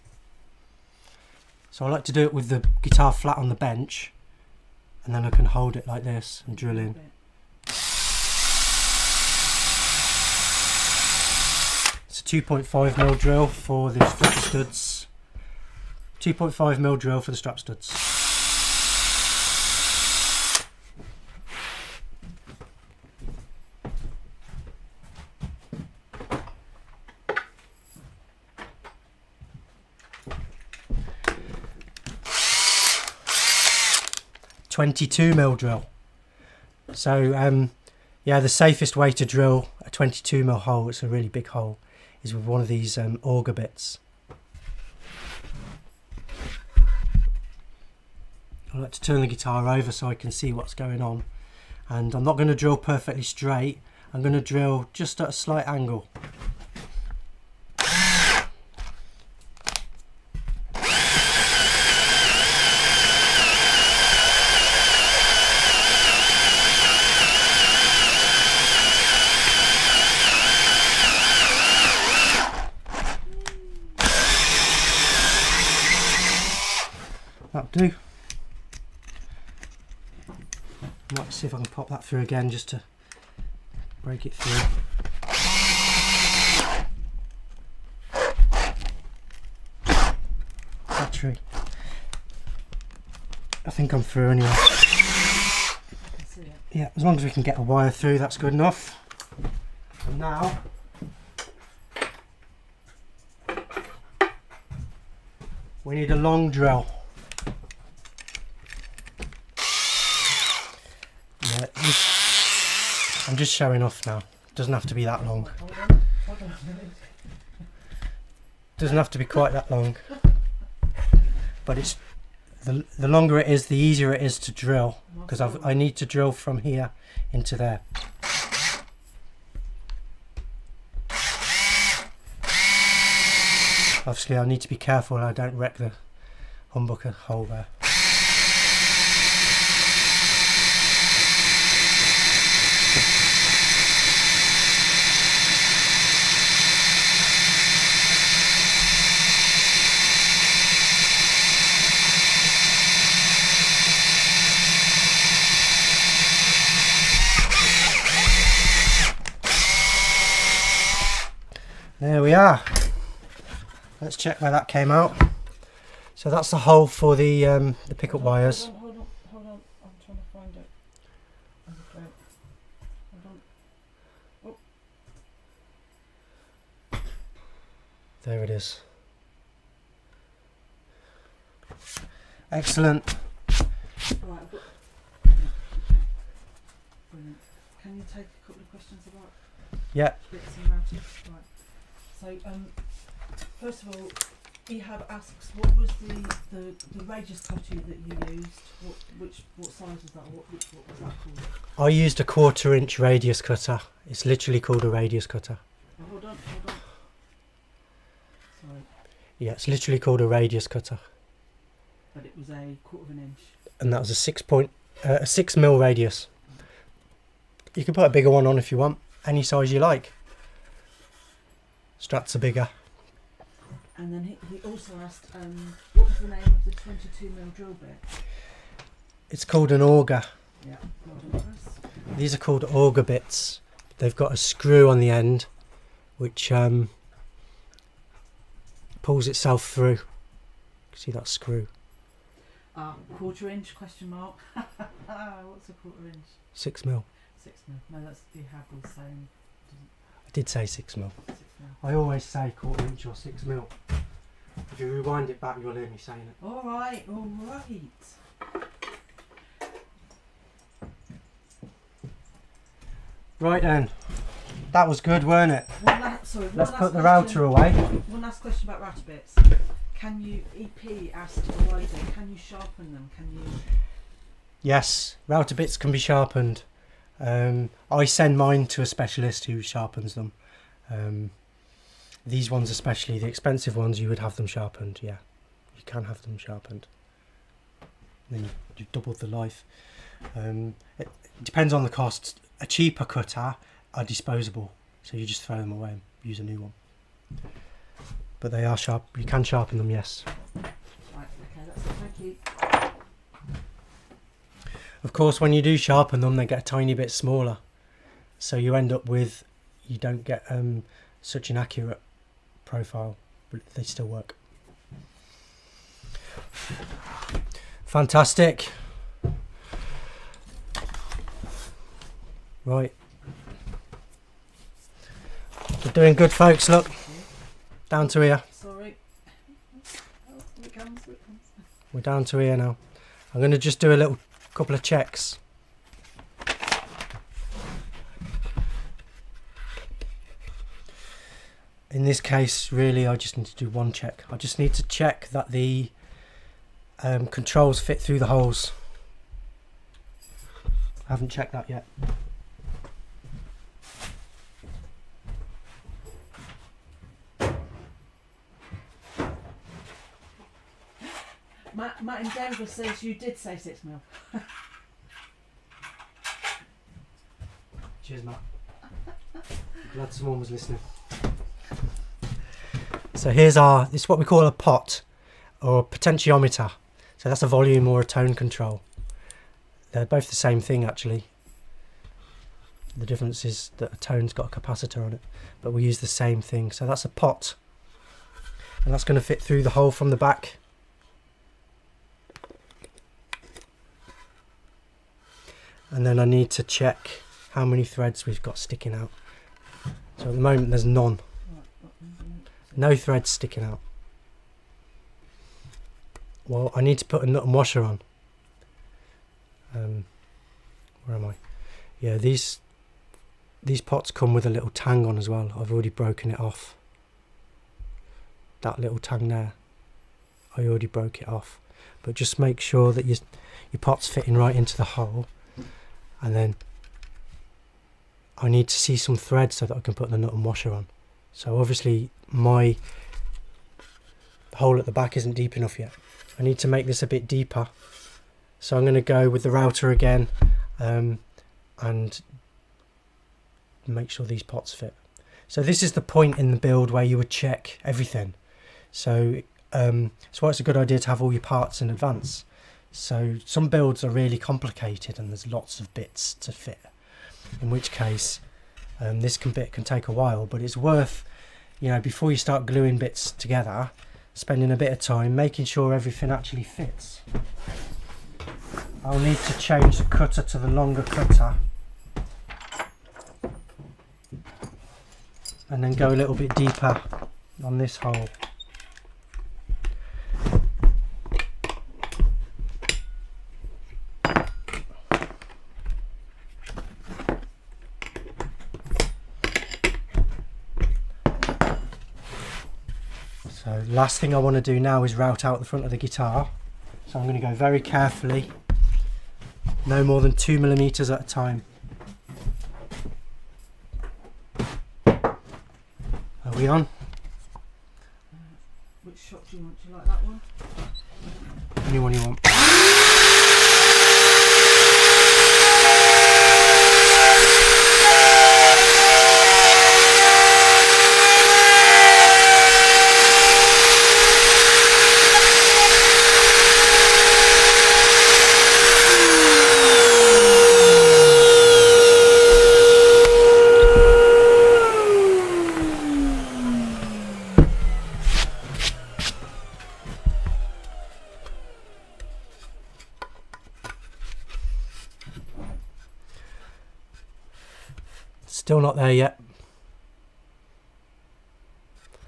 S2: So I like to do it with the guitar flat on the bench, and then I can hold it like this and drill in. It's a 2.5mm drill for the strap studs. 2.5mm drill for the strap studs. .22mm drill. So yeah, the safest way to drill a 22mm hole, it's a really big hole, is with one of these auger bits. I like to turn the guitar over so I can see what's going on, and I'm not going to drill perfectly straight, I'm going to drill just at a slight angle. That'll do. Might see if I can pop that through again just to break it through. Battery. I think I'm through anyway. Yeah, as long as we can get a wire through, that's good enough. And now we need a long drill. Yeah, I'm just showing off now. Doesn't have to be that long. Doesn't have to be quite that long. But it's the longer it is, the easier it is to drill, because I need to drill from here into there. Obviously I need to be careful I don't wreck the humbucker hole there. There we are. Let's check where that came out. So that's the hole for the pickup wires.
S3: Hold on. I'm trying to find it. Hold on. Oh.
S2: There it is. Excellent.
S3: Right, I've got... Brilliant. Can you take a couple of questions about bits and routers? Right. So, first of all, Ehab asks, what was the radius cutter that you used? What size was that? What was that called?
S2: I used a 1/4 inch radius cutter. It's literally called a radius cutter.
S3: Oh, hold on. Sorry.
S2: Yeah, it's literally called a radius cutter.
S3: But it was a 1/4 inch.
S2: And that was a 6mm radius. You can put a bigger one on if you want, any size you like. Strats are bigger.
S3: And then he also asked, what was the name of the 22mm drill bit?
S2: It's called an auger.
S3: Yeah. Well done, Chris.
S2: These are called auger bits. They've got a screw on the end which pulls itself through. See that screw?
S3: 1/4 inch, question mark. What's a 1/4 inch?
S2: 6mm.
S3: 6mm. No, that's Ehab was saying.
S2: I did say 6mm.
S3: 6mm.
S2: I always say 1/4 inch or 6mm. If you rewind it back, you'll hear me saying it.
S3: Alright.
S2: Right then, that was good, weren't it? Let's put the router away.
S3: One last question about router bits. Can you, EP asked a while ago, can you sharpen them? Can you?
S2: Yes, router bits can be sharpened. I send mine to a specialist who sharpens them. These ones especially, the expensive ones, you would have them sharpened. Yeah, you can have them sharpened. Then you've doubled the life. It depends on the cost. A cheaper cutter are disposable, so you just throw them away and use a new one. But they are sharp. You can sharpen them, yes.
S3: Right, okay,
S2: Of course, when you do sharpen them, they get a tiny bit smaller. So you end up with, you don't get such an accurate profile, but they still work. Fantastic. Right. We're doing good, folks. Look. Down to here.
S3: Sorry. Oh, here it comes, here it comes.
S2: We're down to here now. I'm going to just do a little couple of checks. In this case, really, I just need to do one check. I just need to check that the controls fit through the holes. I haven't checked that yet.
S3: Matt in Denver says you did say 6 mil.
S2: Cheers, Matt. Glad someone was listening. So here's this is what we call a pot or a potentiometer. So that's a volume or a tone control. They're both the same thing actually. The difference is that a tone's got a capacitor on it, but we use the same thing. So that's a pot, and that's going to fit through the hole from the back. And then I need to check how many threads we've got sticking out. So at the moment there's none. No threads sticking out. Well, I need to put a nut and washer on. Where am I? Yeah, these pots come with a little tang on as well. I've already broken it off. That little tang there, I already broke it off. But just make sure that your pot's fitting right into the hole. And then I need to see some thread so that I can put the nut and washer on. So obviously my hole at the back isn't deep enough yet. I need to make this a bit deeper. So I'm going to go with the router again and make sure these pots fit. So this is the point in the build where you would check everything. So that's why it's a good idea to have all your parts in advance. So some builds are really complicated and there's lots of bits to fit, in which case this bit can take a while, but it's worth, you know, before you start gluing bits together, spending a bit of time making sure everything actually fits. I'll need to change the cutter to the longer cutter and then go a little bit deeper on this hole. So last thing I want to do now is route out the front of the guitar. So I'm going to go very carefully, no more than 2 millimeters at a time. Are we on?
S3: Which shot do you want? Do you like that one?
S2: Any one you want. Still not there yet.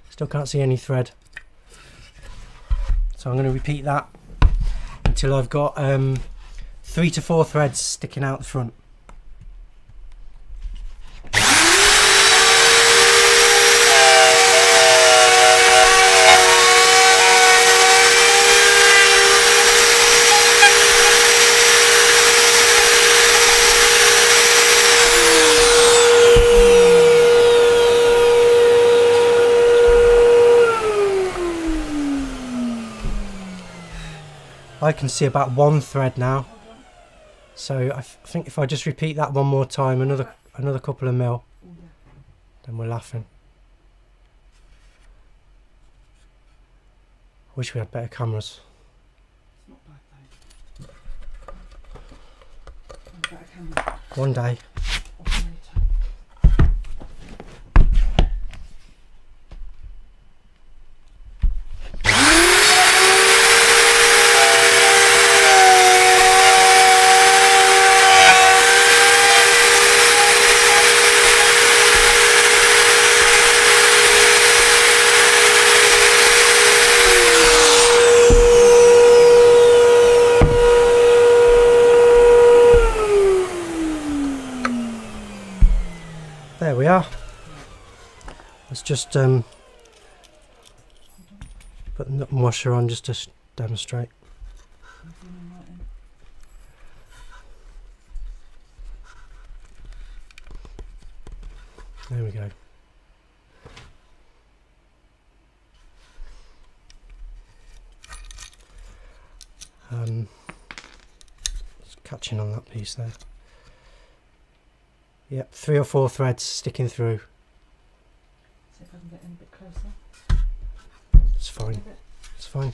S2: Still can't see any thread. So I'm going to repeat that until I've got 3 to 4 threads sticking out the front. I can see about 1 thread now, so I think if I just repeat that one more time, another couple of mil, then we're laughing. Wish we had better cameras.
S3: It's not bad though.
S2: One day. There we are. Let's just put the nut and washer on just to demonstrate. There we go. It's catching on that piece there. Yep, 3 or 4 threads sticking through.
S3: See if I can get in a bit closer.
S2: It's fine. It's fine.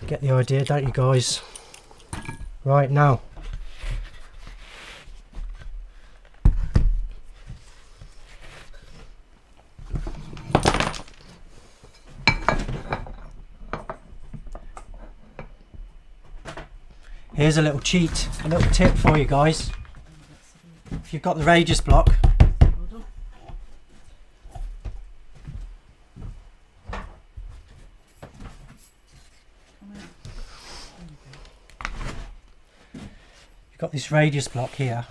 S2: Get the idea, don't you guys? Right, now. Here's a little cheat, a little tip for you guys. If you've got the radius block,
S3: Hold on.
S2: you've got this radius block here,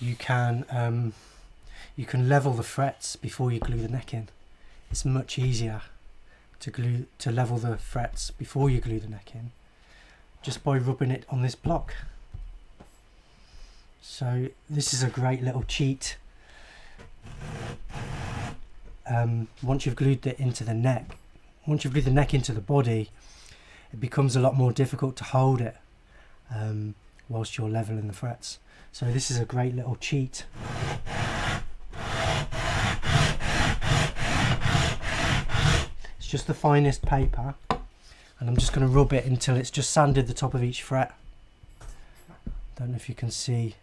S2: you can level the frets before you glue the neck in. It's much easier to level the frets before you glue the neck in, just by rubbing it on this block. So this is a great little cheat. Once you've glued it into the neck, once you've glued the neck into the body, it becomes a lot more difficult to hold it whilst you're leveling the frets. So this is a great little cheat. It's just the finest paper, and I'm just going to rub it until it's just sanded the top of each fret. Don't know if you can see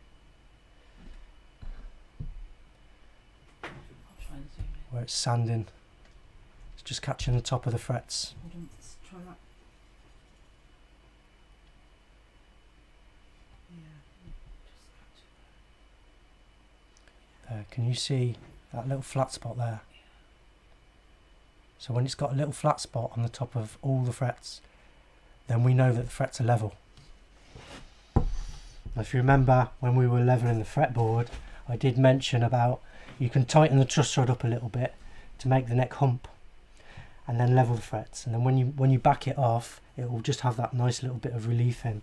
S3: I'll try and zoom in.
S2: where it's sanding. It's just catching the top of the frets.
S3: Hold on, let's try that. Yeah, just catch it.
S2: There, can you see that little flat spot there? So when it's got a little flat spot on the top of all the frets, then we know that the frets are level. Now, if you remember when we were leveling the fretboard, I did mention about you can tighten the truss rod up a little bit to make the neck hump and then level the frets, and then when you back it off, it will just have that nice little bit of relief in.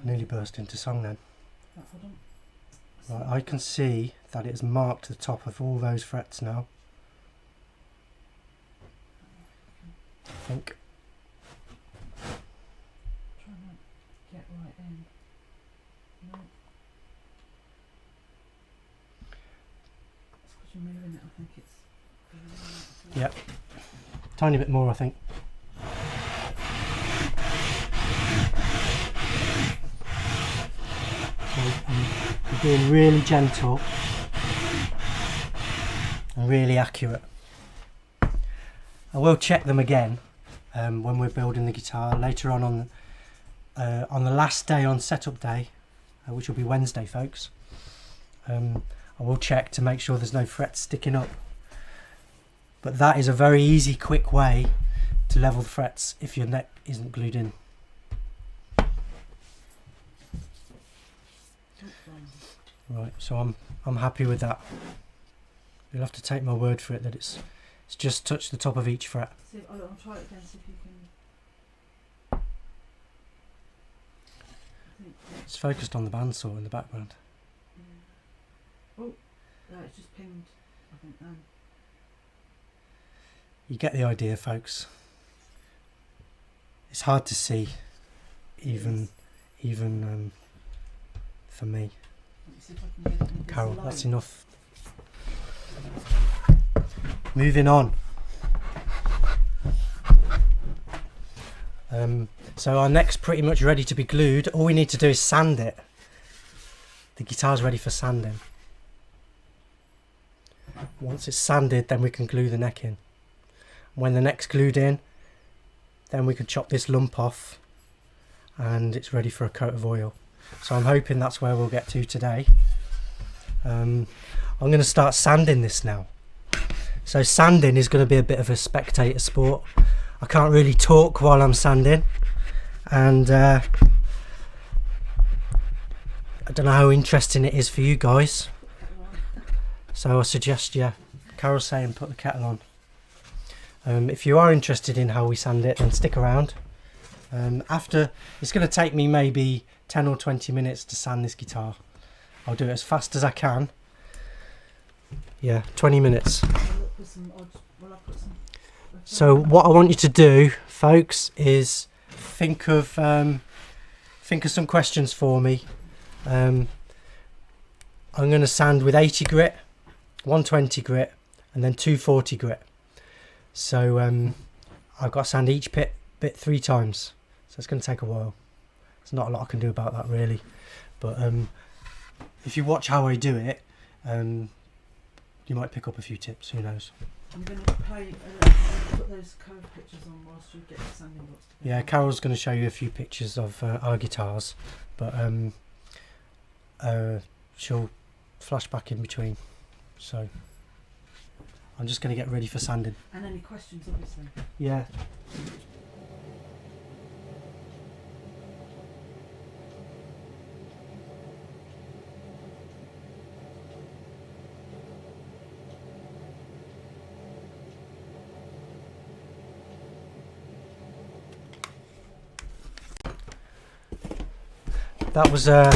S2: Nearly burst into song then.
S3: Right, hold on.
S2: Right, I can see that it's marked the top of all those frets now. I think.
S3: Try and get right in. No. It's because you're moving it, I think it's...
S2: Yep. Tiny bit more, I think. So I'm being really gentle and really accurate. I will check them again when we're building the guitar later on the last day on setup day, which will be Wednesday, folks. I will check to make sure there's no frets sticking up. But that is a very easy, quick way to level the frets if your neck isn't glued in. Right, so I'm happy with that. You'll have to take my word for it that it's just touched the top of each fret.
S3: See, I'll try it again, see if you can...
S2: It's focused on the bandsaw in the background.
S3: Yeah. Oh, no, it's just pinged, I think, then.
S2: You get the idea, folks. It's hard to see even even for me.
S3: Let me see if I can get it with this
S2: Carol,
S3: light.
S2: that's enough. Moving on. So our neck's pretty much ready to be glued. All we need to do is sand it. The guitar's ready for sanding. Once it's sanded, then we can glue the neck in. When the neck's glued in, then we can chop this lump off and it's ready for a coat of oil. So I'm hoping that's where we'll get to today. I'm going to start sanding this now. So sanding is going to be a bit of a spectator sport. I can't really talk while I'm sanding, and I don't know how interesting it is for you guys. So I suggest Carol's saying put the kettle on. If you are interested in how we sand it, then stick around. After, it's going to take me maybe 10 or 20 minutes to sand this guitar. I'll do it as fast as I can. Yeah, 20 minutes. So what I want you to do, folks, is think of some questions for me. I'm going to sand with 80 grit, 120 grit, and then 240 grit. So I've got to sand each bit 3 times. So it's going to take a while. There's not a lot I can do about that really. But if you watch how I do it, you might pick up a few tips. Who knows?
S3: I'm going to put those curve pictures on whilst you get the sanding box together.
S2: Yeah, Carol's going to show you a few pictures of our guitars, but she'll flash back in between. So I'm just going to get ready for sanding.
S3: And any questions, obviously.
S2: Yeah. That was a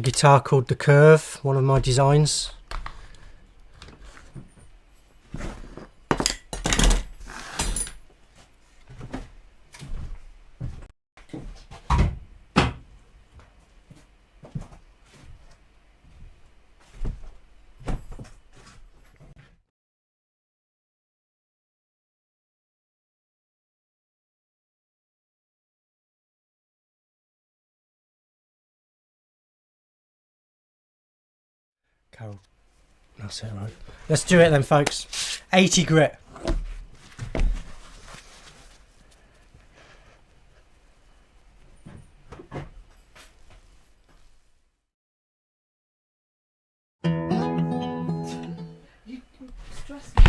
S2: guitar called The Curve, one of my designs. Carol, that's it, right? Let's do it then, folks. 80 grit.
S3: You stress me.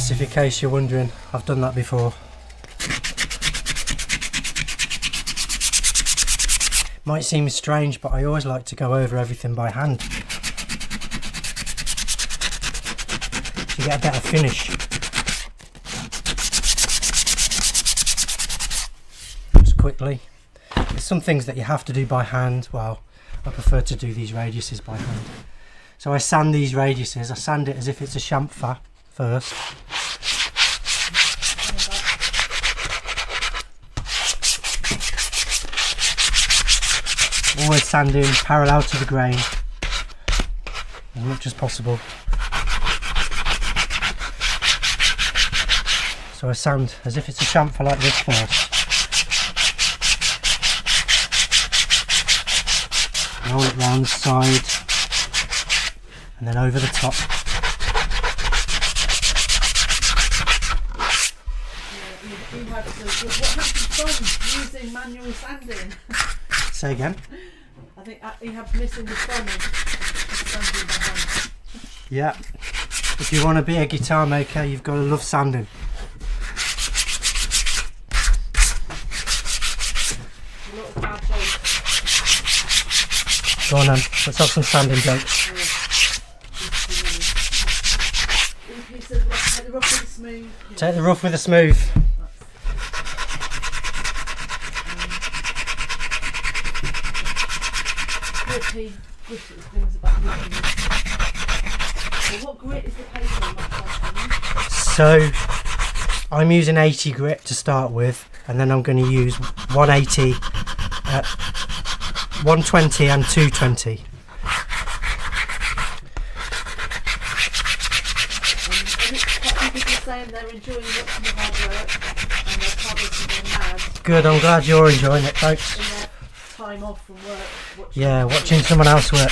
S2: Yes, if in case you're wondering, I've done that before. Might seem strange, but I always like to go over everything by hand to get a better finish. Just quickly. There's some things that you have to do by hand. Well, I prefer to do these radiuses by hand. So I sand these radiuses. I sand it as if it's a chamfer first. Always sanding parallel to the grain as much as possible. So I sand as if it's a chamfer like this first. Roll it round the side and then over the top.
S3: What happens from using manual sanding?
S2: Say again?
S3: I think you have missing the thumb of sanding behind.
S2: Yeah. If you want to be a guitar maker, you've got to love sanding.
S3: A lot of bad jokes.
S2: Go on then, let's have some sanding jokes.
S3: He says, take the rough with the smooth.
S2: Take the rough with the smooth.
S3: Gritty things about gritty. So what grit is the paper on that?
S2: So I'm using 80 grit to start with, and then I'm going to use 180, 120 and 220.
S3: People saying they're enjoying watching the hard work and they're publishing their mad
S2: Good, I'm glad you're enjoying it, folks.
S3: in their time off from work.
S2: Watching someone else work.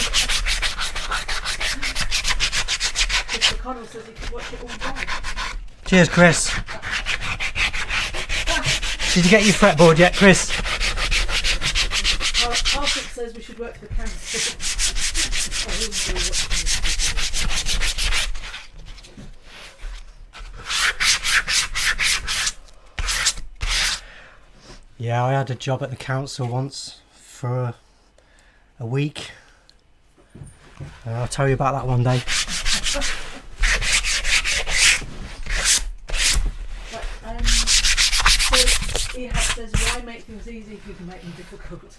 S3: Mr. Connell says he could watch it all day.
S2: Cheers, Chris. Did you get your fretboard yet, Chris?
S3: Patrick says we should work for the council. I really enjoy watching this.
S2: Yeah, I had a job at the council once for a week. I'll tell you about that one day.
S3: So Ehab says, why make things easy if you can make them difficult?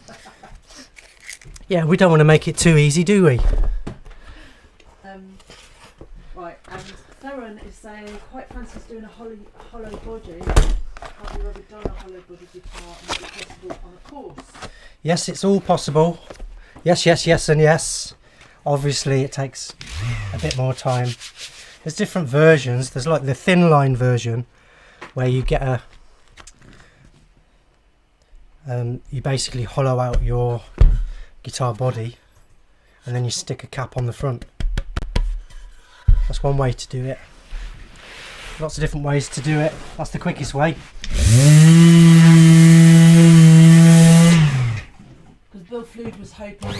S2: Yeah, we don't want to make it too easy, do we?
S3: Right, and Theron is saying, quite fancies doing a hollow body. Have you ever done a hollow body guitar and is it possible on a course?
S2: Yes, it's all possible. Yes, yes, yes, and yes. Obviously, it takes a bit more time. There's different versions. There's like the thin line version, where you get a... you basically hollow out your guitar body, and then you stick a cap on the front. That's one way to do it. Lots of different ways to do it. That's the quickest way.
S3: Because Bill Flood was hoping.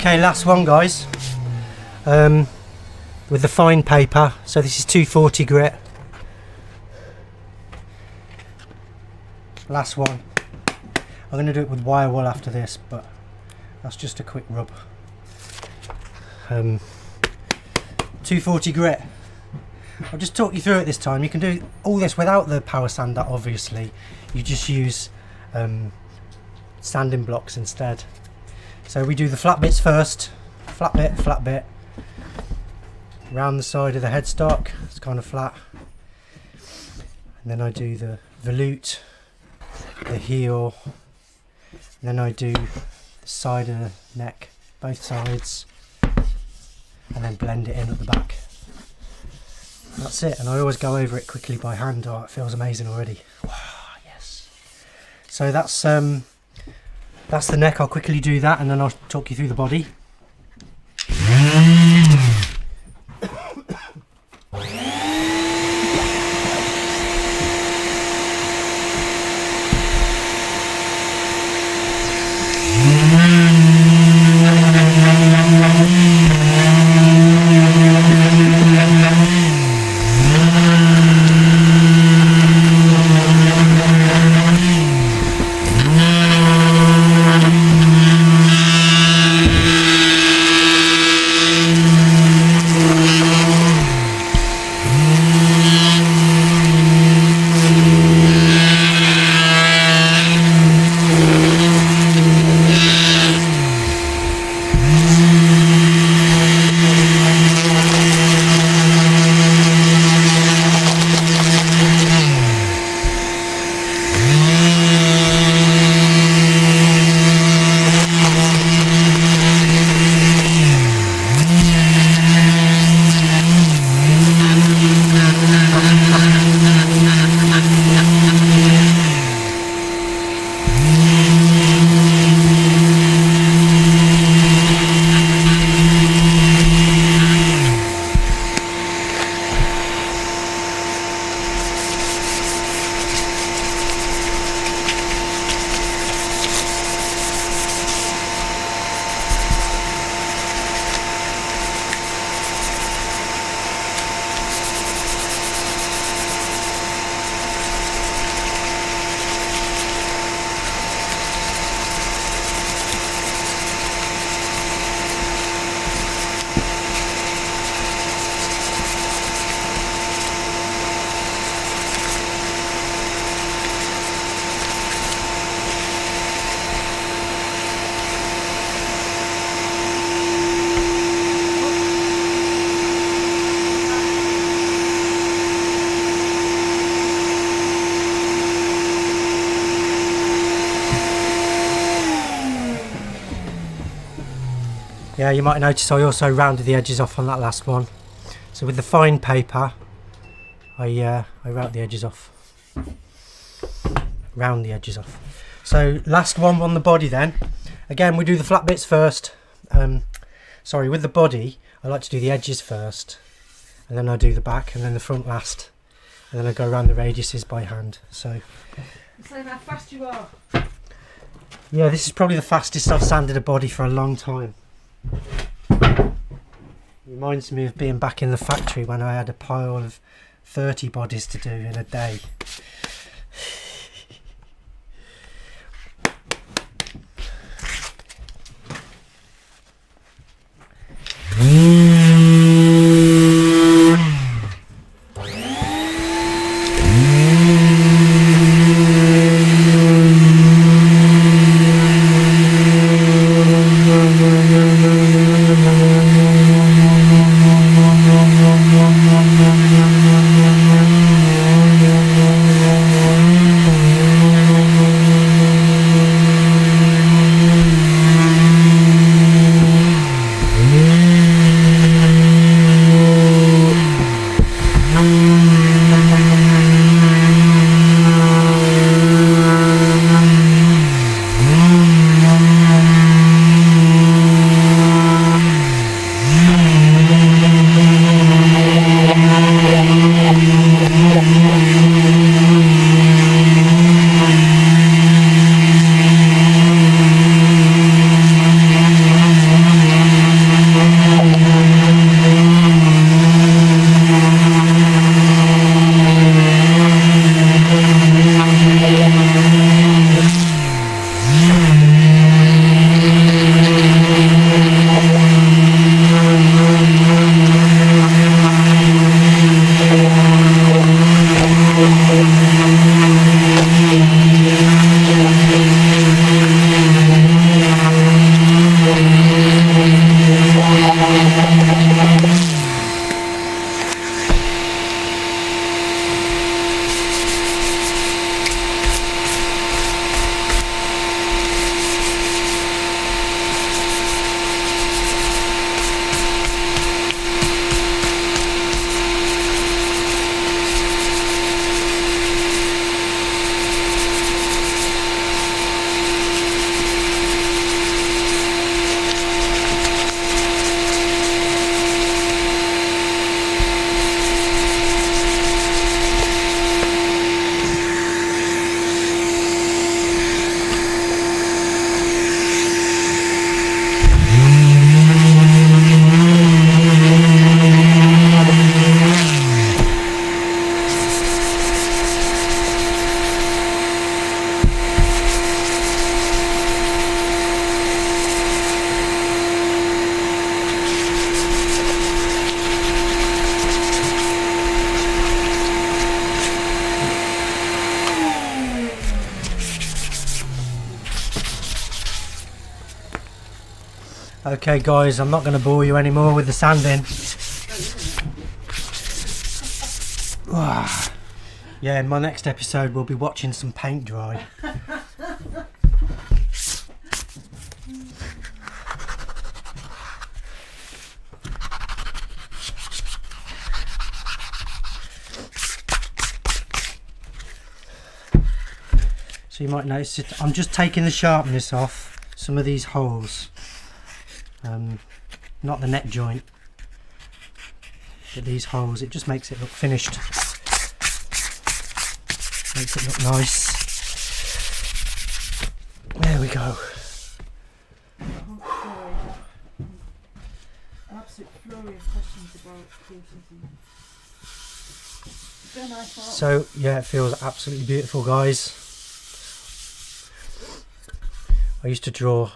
S2: Okay, last one, guys. With the fine paper. So this is 240 grit. Last one. I'm going to do it with wire wool after this, but that's just a quick rub. 240 grit. I'll just talk you through it this time. You can do all this without the power sander, obviously. You just use sanding blocks instead. So we do the flat bits first. Flat bit. Round the side of the headstock. It's kind of flat. And then I do the volute, the heel. And then I do the side of the neck, both sides. And then blend it in at the back. That's it, and I always go over it quickly by hand. Oh, it feels amazing already. Wow, yes. So that's the neck. I'll quickly do that, and then I'll talk you through the body. Yeah, you might notice I also rounded the edges off on that last one. So with the fine paper, I round the edges off. Round the edges off. So last one on the body then. Again, we do the flat bits first. Sorry, with the body, I like to do the edges first, and then I do the back, and then the front last, and then I go around the radiuses by hand. So
S3: how fast you are.
S2: yeah, this is probably the fastest I've sanded a body for a long time. Reminds me of being back in the factory when I had a pile of 30 bodies to do in a day. Okay guys, I'm not going to bore you anymore with the sanding. Yeah, in my next episode we'll be watching some paint dry. So you might notice it, I'm just taking the sharpness off some of these holes. Not the neck joint, but these holes. It just makes it look finished. Makes it look nice. There we go.
S3: An absolute flurry of questions about autism.
S2: So yeah, it feels absolutely beautiful, guys. I used to draw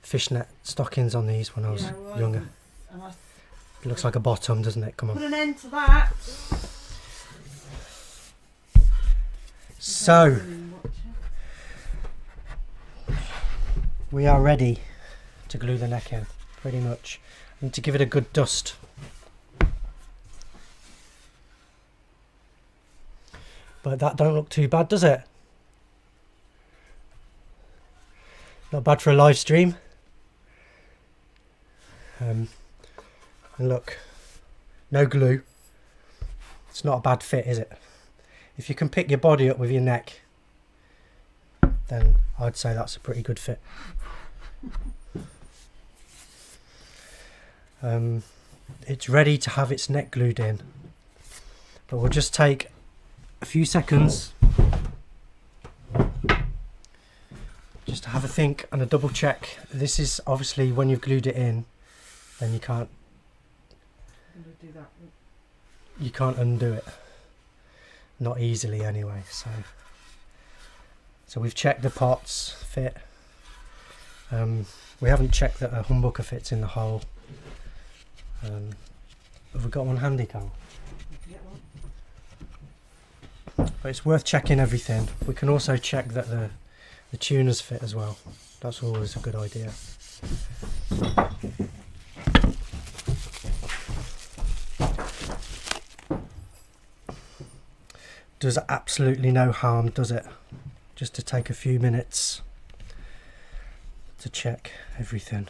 S2: fishnet stockings on these when I was younger. It looks like a bottom, doesn't it? Come on.
S3: Put an end to that.
S2: So we are ready to glue the neck in, pretty much. I need to give it a good dust. But that don't look too bad, does it? Not bad for a live stream. And look, no glue. It's not a bad fit, is it? If you can pick your body up with your neck, then I'd say that's a pretty good fit. It's ready to have its neck glued in, but we'll just take a few seconds just to have a think and a double check. This is obviously when you've glued it in, then you can't undo it, not easily anyway. So we've checked the pots fit. We haven't checked that a humbucker fits in the hole. Have we got one handy, Carl? But it's worth checking everything. We can also check that the tuners fit as well. That's always a good idea. Does absolutely no harm, does it? Just to take a few minutes to check everything.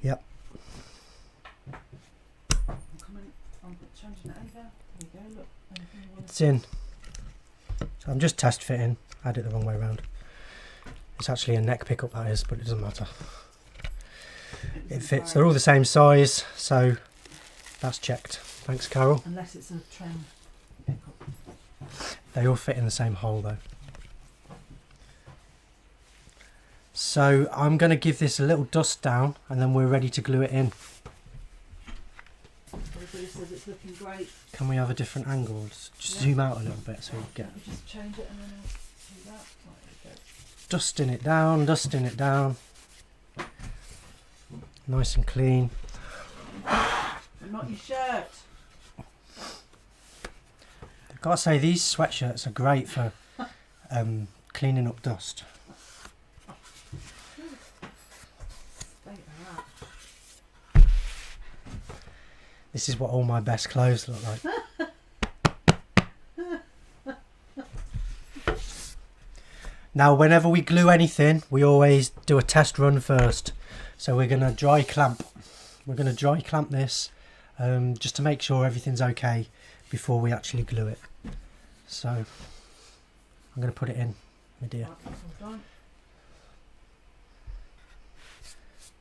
S2: Yep. It's in. So I'm just test fitting. I had it the wrong way around. It's actually a neck pickup, that is, but it doesn't matter. It fits. They're all the same size, so that's checked. Thanks, Carol.
S3: Unless it's a trend pickup.
S2: They all fit in the same hole though. So I'm going to give this a little dust down and then we're ready to glue it in.
S3: Everybody says it's looking great.
S2: Can we have a different angle? Just zoom out a little bit so we get...
S3: Let me just change it and then I'll do that. Right, there we go.
S2: Dusting it down, dusting it down. Nice and clean.
S3: And not your shirt.
S2: I've got to say, these sweatshirts are great for cleaning up dust. This is what all my best clothes look like. Now, whenever we glue anything, we always do a test run first. So we're going to dry clamp. We're going to dry clamp this just to make sure everything's okay before we actually glue it. So I'm going to put it in, my dear.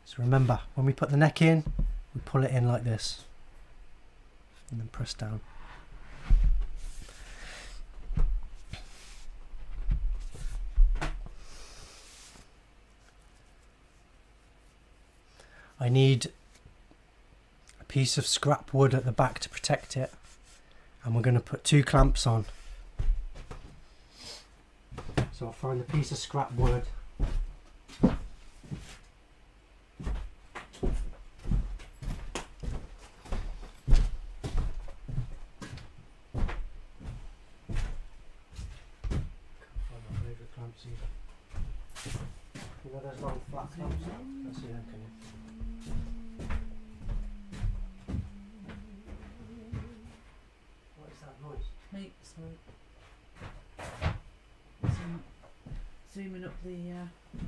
S2: So remember, when we put the neck in, we pull it in like this and then press down. I need a piece of scrap wood at the back to protect it, and we're going to put 2 clamps on. So I'll find a piece of scrap wood. Clamps
S3: the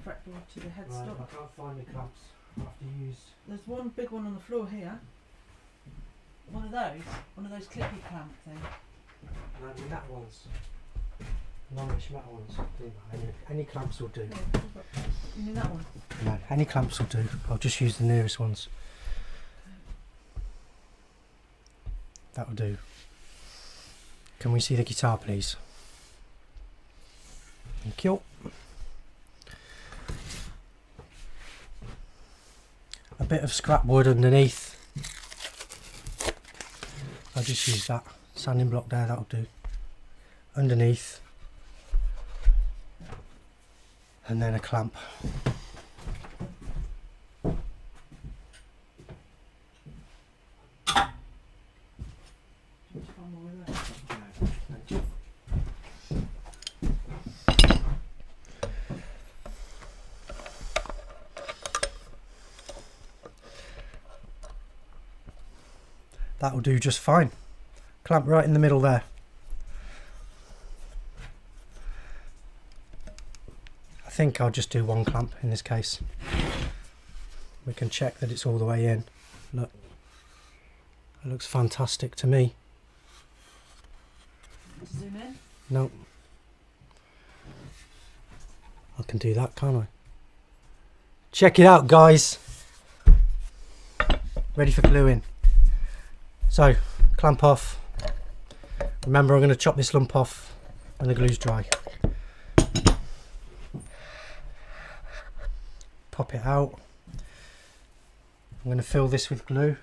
S3: fretboard to the headstock.
S2: I can't find the clamps after used.
S3: There's one big one on the floor here. One of those clippy clamp things.
S2: No, the metal ones. Longish metal ones. Any clamps will do.
S3: Yeah, you mean that one?
S2: No, any clamps will do. I'll just use the nearest ones. That'll do. Can we see the guitar, please? Thank you. A bit of scrap wood underneath. I'll just use that sanding block there, that'll do. Underneath. And then a clamp. That'll do just fine. Clamp right in the middle there. I think I'll just do one clamp in this case. We can check that it's all the way in. Look, it looks fantastic to me.
S3: Zoom in?
S2: No. I can do that, can't I? Check it out, guys. Ready for gluing. So, clamp off. Remember, I'm going to chop this lump off when the glue's dry. Pop it out. I'm going to fill this with glue.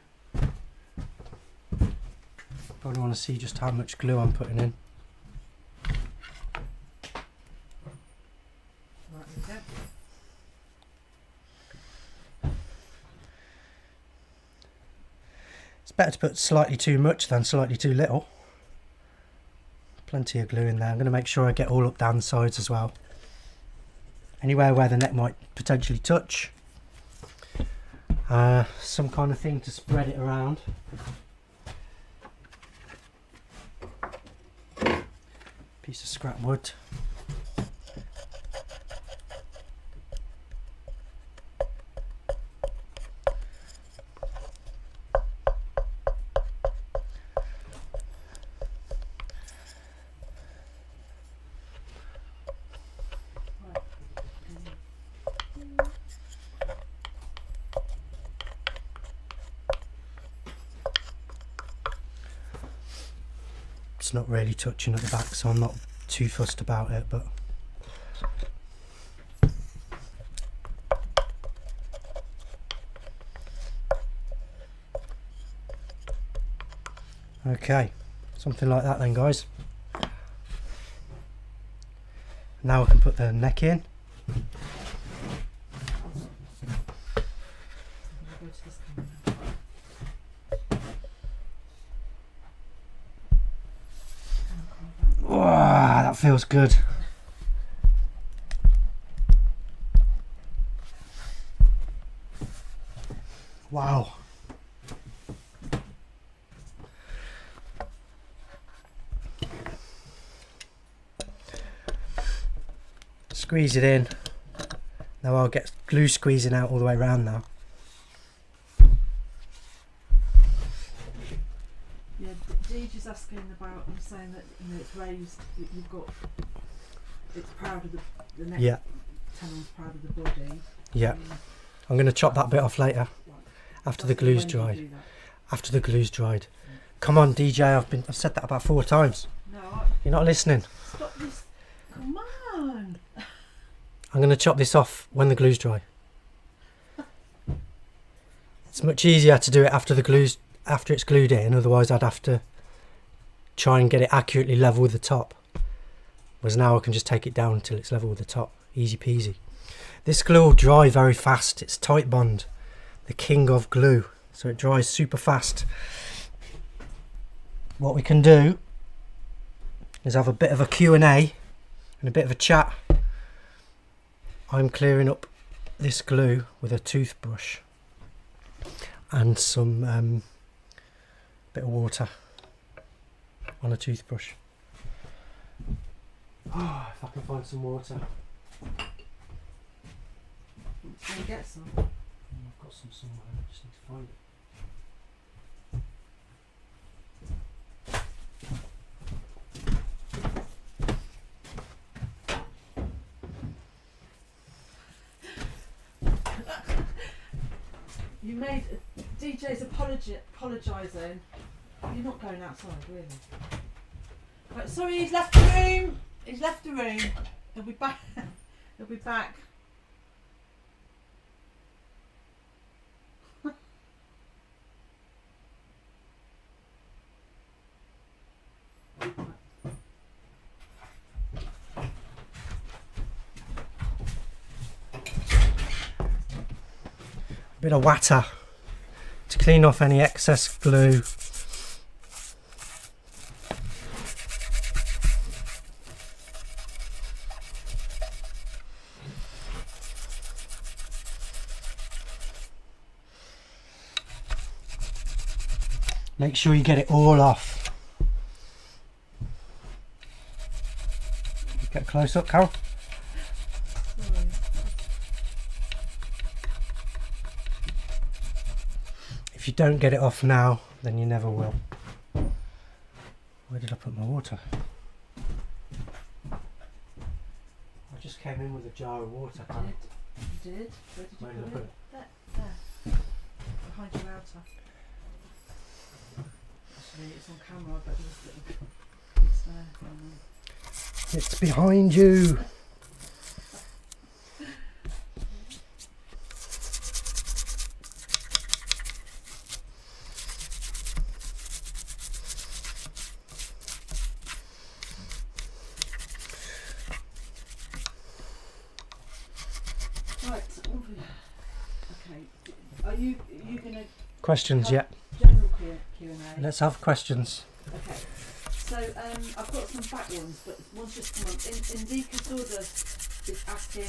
S2: Probably want to see just how much glue I'm putting in.
S3: Right, there you go.
S2: It's better to put slightly too much than slightly too little. Plenty of glue in there. I'm going to make sure I get all up down the sides as well. Anywhere where the neck might potentially touch. Some kind of thing to spread it around. Piece of scrap wood. It's not really touching at the back, so I'm not too fussed about it, but okay, something like that then, guys. Now I can put the neck in. Wow, that feels good. Wow. Squeeze it in. Now I'll get glue squeezing out all the way around now.
S3: Yeah, Deej is asking about, I'm saying that, you know, it's raised, that you've got, it's proud of the neck,
S2: Yeah.
S3: tendon's proud of the body.
S2: Yeah. I'm going to chop that bit off later, after the glue's
S3: When do you
S2: dried.
S3: do that?
S2: After the glue's dried. Come on, DJ, I've said that about 4 times.
S3: No,
S2: You're not listening.
S3: stop this. Come on.
S2: I'm going to chop this off when the glue's dry. It's much easier to do it after it's glued in, otherwise I'd have to try and get it accurately level with the top. Whereas now I can just take it down until it's level with the top. Easy peasy. This glue will dry very fast. It's Tight Bond, the king of glue. So it dries super fast. What we can do is have a bit of a Q&A and a bit of a chat. I'm clearing up this glue with a toothbrush and some bit of water on a toothbrush. Oh, if I can find some water.
S3: Can you get some?
S2: I've got some somewhere, I just need to find it.
S3: You made DJ's apologising. You're not going outside, really. Right, sorry, he's left the room. He's left the room. He'll be back. He'll be back.
S2: A bit of water to clean off any excess glue. Make sure you get it all off. Get a close up, Carol. If you don't get it off now, then you never will. Where did I put my water? I just came in with a jar of water.
S3: You did? Where did you put it? There. Behind your router. Actually, it's on camera, but it's there.
S2: It's behind you.
S3: Right. Okay. Are you gonna
S2: Questions, yeah.
S3: general Q&A?
S2: Let's have questions.
S3: Okay. So I've got some back ones, but one's just come on. Indika Sawdust is asking,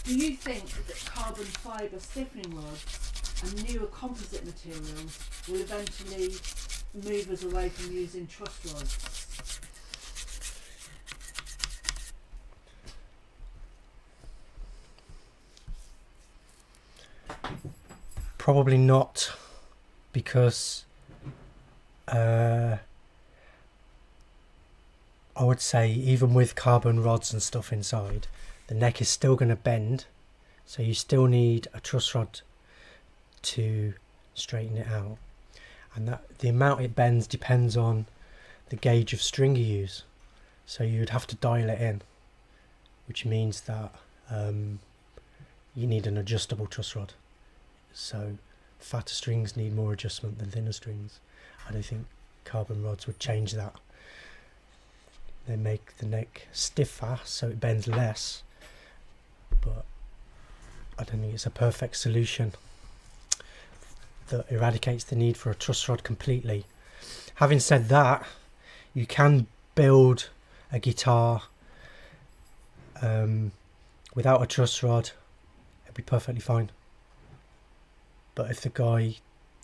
S3: do you think that carbon fibre stiffening rods and newer composite materials will eventually move us away from using truss rods?
S2: Probably not, because I would say even with carbon rods and stuff inside, the neck is still going to bend, so you still need a truss rod to straighten it out, and that the amount it bends depends on the gauge of string you use, so you'd have to dial it in, which means that you need an adjustable truss rod. So fatter strings need more adjustment than thinner strings. I don't think carbon rods would change that. They make the neck stiffer so it bends less, but I don't think it's a perfect solution that eradicates the need for a truss rod completely. Having said that, you can build a guitar without a truss rod. It'd be perfectly fine. But if the guy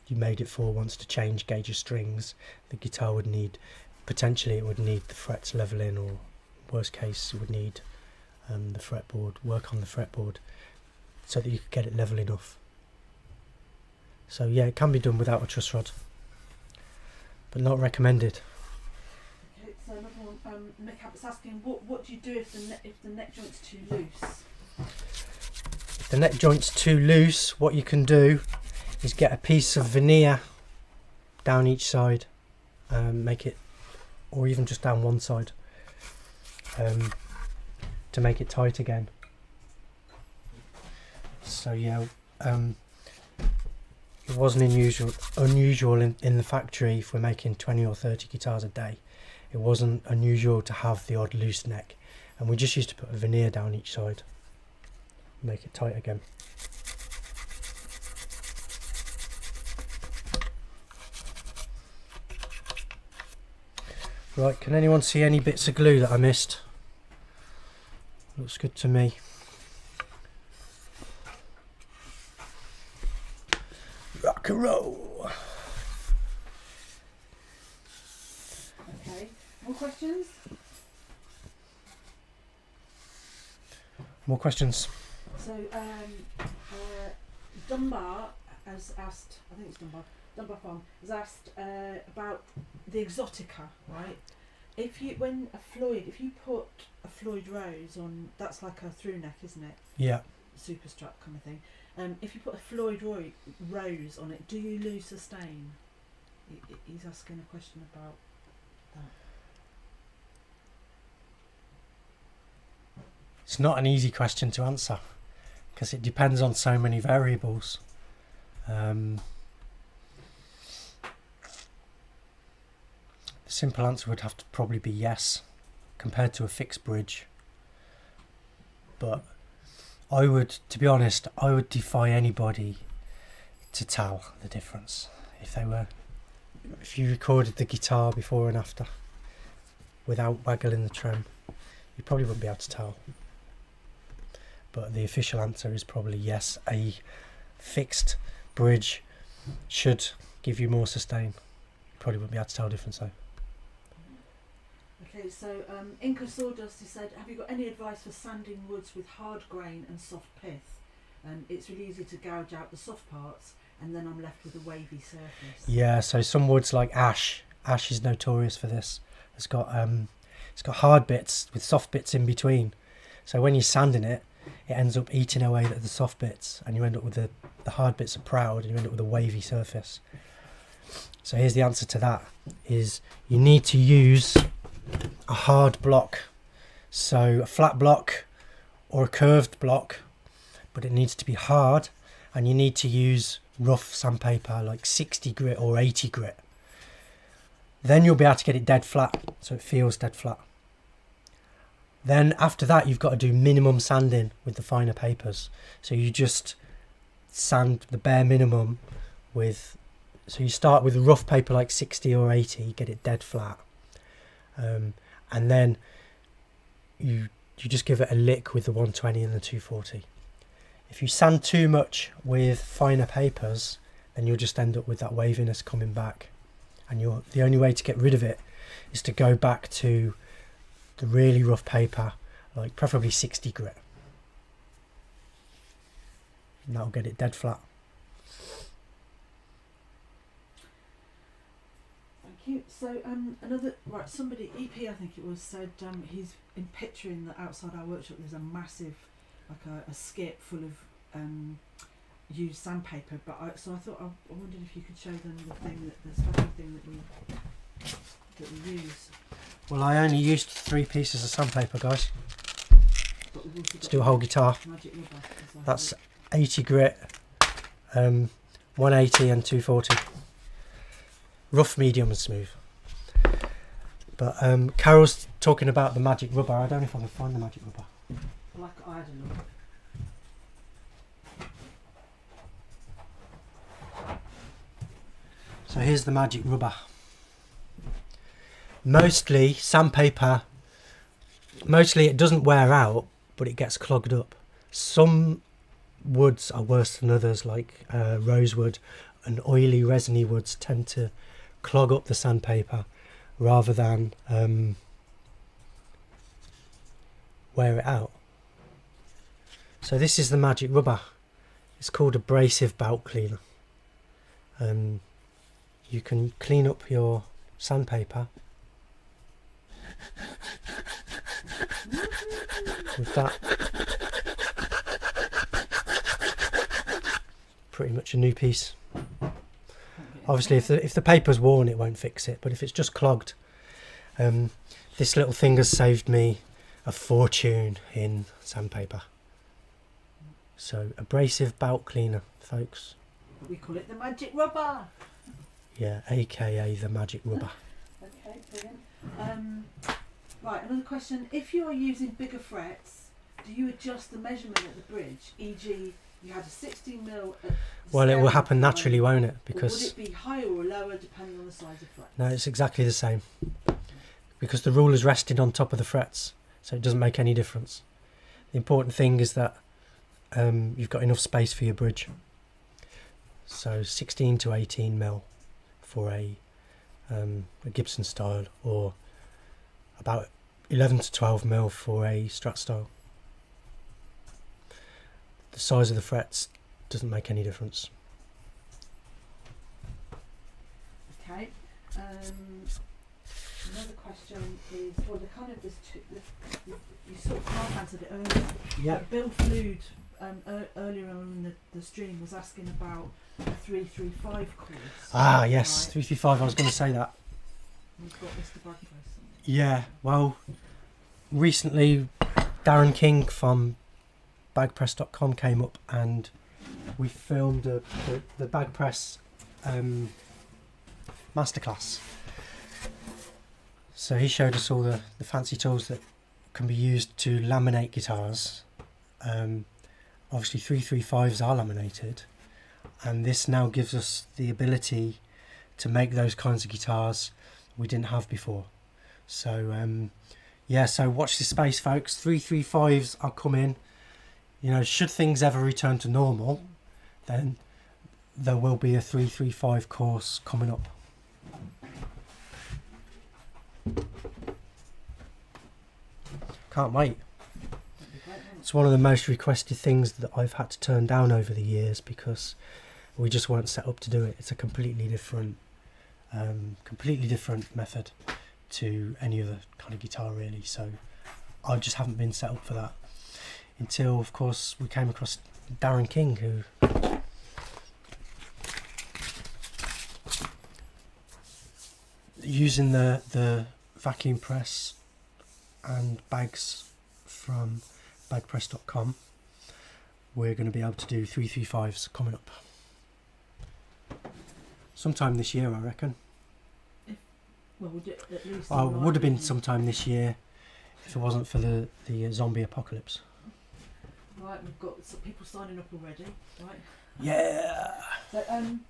S2: you made it for wants to change gauge of strings, the guitar would need, potentially it would need the frets leveling, or worst case it would need the fretboard, work on the fretboard so that you could get it level enough. So yeah, it can be done without a truss rod, but not recommended.
S3: Okay, so another one, Mick Abbott's asking, what do you do if the neck joint's too loose?
S2: If the neck joint's too loose, what you can do is get a piece of veneer down each side, make it, or even just down one side, to make it tight again. So yeah, it wasn't unusual in the factory, if we're making 20 or 30 guitars a day, it wasn't unusual to have the odd loose neck, and we just used to put a veneer down each side, make it tight again. Right, can anyone see any bits of glue that I missed? Looks good to me. Rock and roll.
S3: Okay, more questions?
S2: More questions?
S3: So Dunbar has asked, I think it's Dunbar Farm has asked about the Exotica, right? If you put a Floyd Rose on, that's like a through neck, isn't it?
S2: Yeah.
S3: Super strut kind of thing. If you put a Floyd Rose on it, do you lose sustain? He's asking a question about that.
S2: It's not an easy question to answer because it depends on so many variables. The simple answer would have to probably be yes, compared to a fixed bridge. But to be honest, I would defy anybody to tell the difference. If you recorded the guitar before and after, without waggling the trem, you probably wouldn't be able to tell. But the official answer is probably yes, a fixed bridge should give you more sustain. You probably wouldn't be able to tell the difference though.
S3: Okay, so Inca Sawdust has said, have you got any advice for sanding woods with hard grain and soft pith? It's really easy to gouge out the soft parts and then I'm left with a wavy surface.
S2: Yeah, so some woods like ash is notorious for this. It's got hard bits with soft bits in between. So when you're sanding it, it ends up eating away at the soft bits and you end up with the hard bits are proud and you end up with a wavy surface. So here's the answer to that, is you need to use a hard block. So a flat block or a curved block, but it needs to be hard and you need to use rough sandpaper like 60 grit or 80 grit. Then you'll be able to get it dead flat, so it feels dead flat. Then after that you've got to do minimum sanding with the finer papers. So you just sand the bare minimum so you start with a rough paper like 60 or 80, get it dead flat. And then you just give it a lick with the 120 and the 240. If you sand too much with finer papers, then you'll just end up with that waviness coming back. And the only way to get rid of it is to go back to the really rough paper, like preferably 60 grit. And that'll get it dead flat.
S3: Thank you. So somebody, EP I think it was, said he's been picturing that outside our workshop there's a massive, like a skip full of used sandpaper. But I wondered if you could show them the special thing that we use. Well,
S2: I only used 3 pieces of sandpaper, guys. Let's do a whole guitar. That's 80 grit, 180 and 240. Rough, medium and smooth. But Carol's talking about the magic rubber. I don't know if I can find the magic rubber.
S3: I had a look.
S2: So here's the magic rubber. Mostly sandpaper, it doesn't wear out, but it gets clogged up. Some woods are worse than others, like rosewood and oily resiny woods tend to clog up the sandpaper rather than wear it out. So this is the magic rubber. It's called abrasive belt cleaner. You can clean up your sandpaper with that. Pretty much a new piece. Obviously if the paper's worn it won't fix it, but if it's just clogged, this little thing has saved me a fortune in sandpaper. So abrasive belt cleaner, folks.
S3: We call it the magic rubber.
S2: Yeah, aka the magic rubber.
S3: Okay, brilliant. Right, another question. If you are using bigger frets, do you adjust the measurement at the bridge? E.g., you had a 16mm.
S2: Well, it will happen naturally, won't it? Because
S3: would it be higher or lower depending on the size of frets?
S2: No, it's exactly the same. Because the ruler's rested on top of the frets, so it doesn't make any difference. The important thing is that you've got enough space for your bridge. So 16 to 18mm for a Gibson style, or about 11 to 12mm for a Strat style. The size of the frets doesn't make any difference.
S3: Okay. Another question is, well, the kind of there's two. You sort of half answered it earlier.
S2: Yeah.
S3: Bill Flood earlier on in the stream was asking about a 335 course.
S2: Ah, yes,
S3: Right.
S2: 335. I was going to say that.
S3: We've got Mr. Bagpress.
S2: Yeah. Well, recently, Darren King from bagpress.com came up and we filmed the bagpress masterclass. So he showed us all the fancy tools that can be used to laminate guitars. Obviously 335s are laminated, and this now gives us the ability to make those kinds of guitars we didn't have before. So yeah, so watch this space, folks. 335s are coming. You know, should things ever return to normal, then there will be a 335 course coming up. Can't wait. It's one of the most requested things that I've had to turn down over the years because we just weren't set up to do it. It's a completely different method to any other kind of guitar, really. So I just haven't been set up for that until, of course, we came across Darren King, who using the vacuum press and bags from bagpress.com, we're going to be able to do 335s coming up sometime this year, I reckon.
S3: Well, would it at least?
S2: It would have been sometime this year if it wasn't for the zombie apocalypse.
S3: Right, we've got some people signing up already. Right.
S2: Yeah,
S3: So,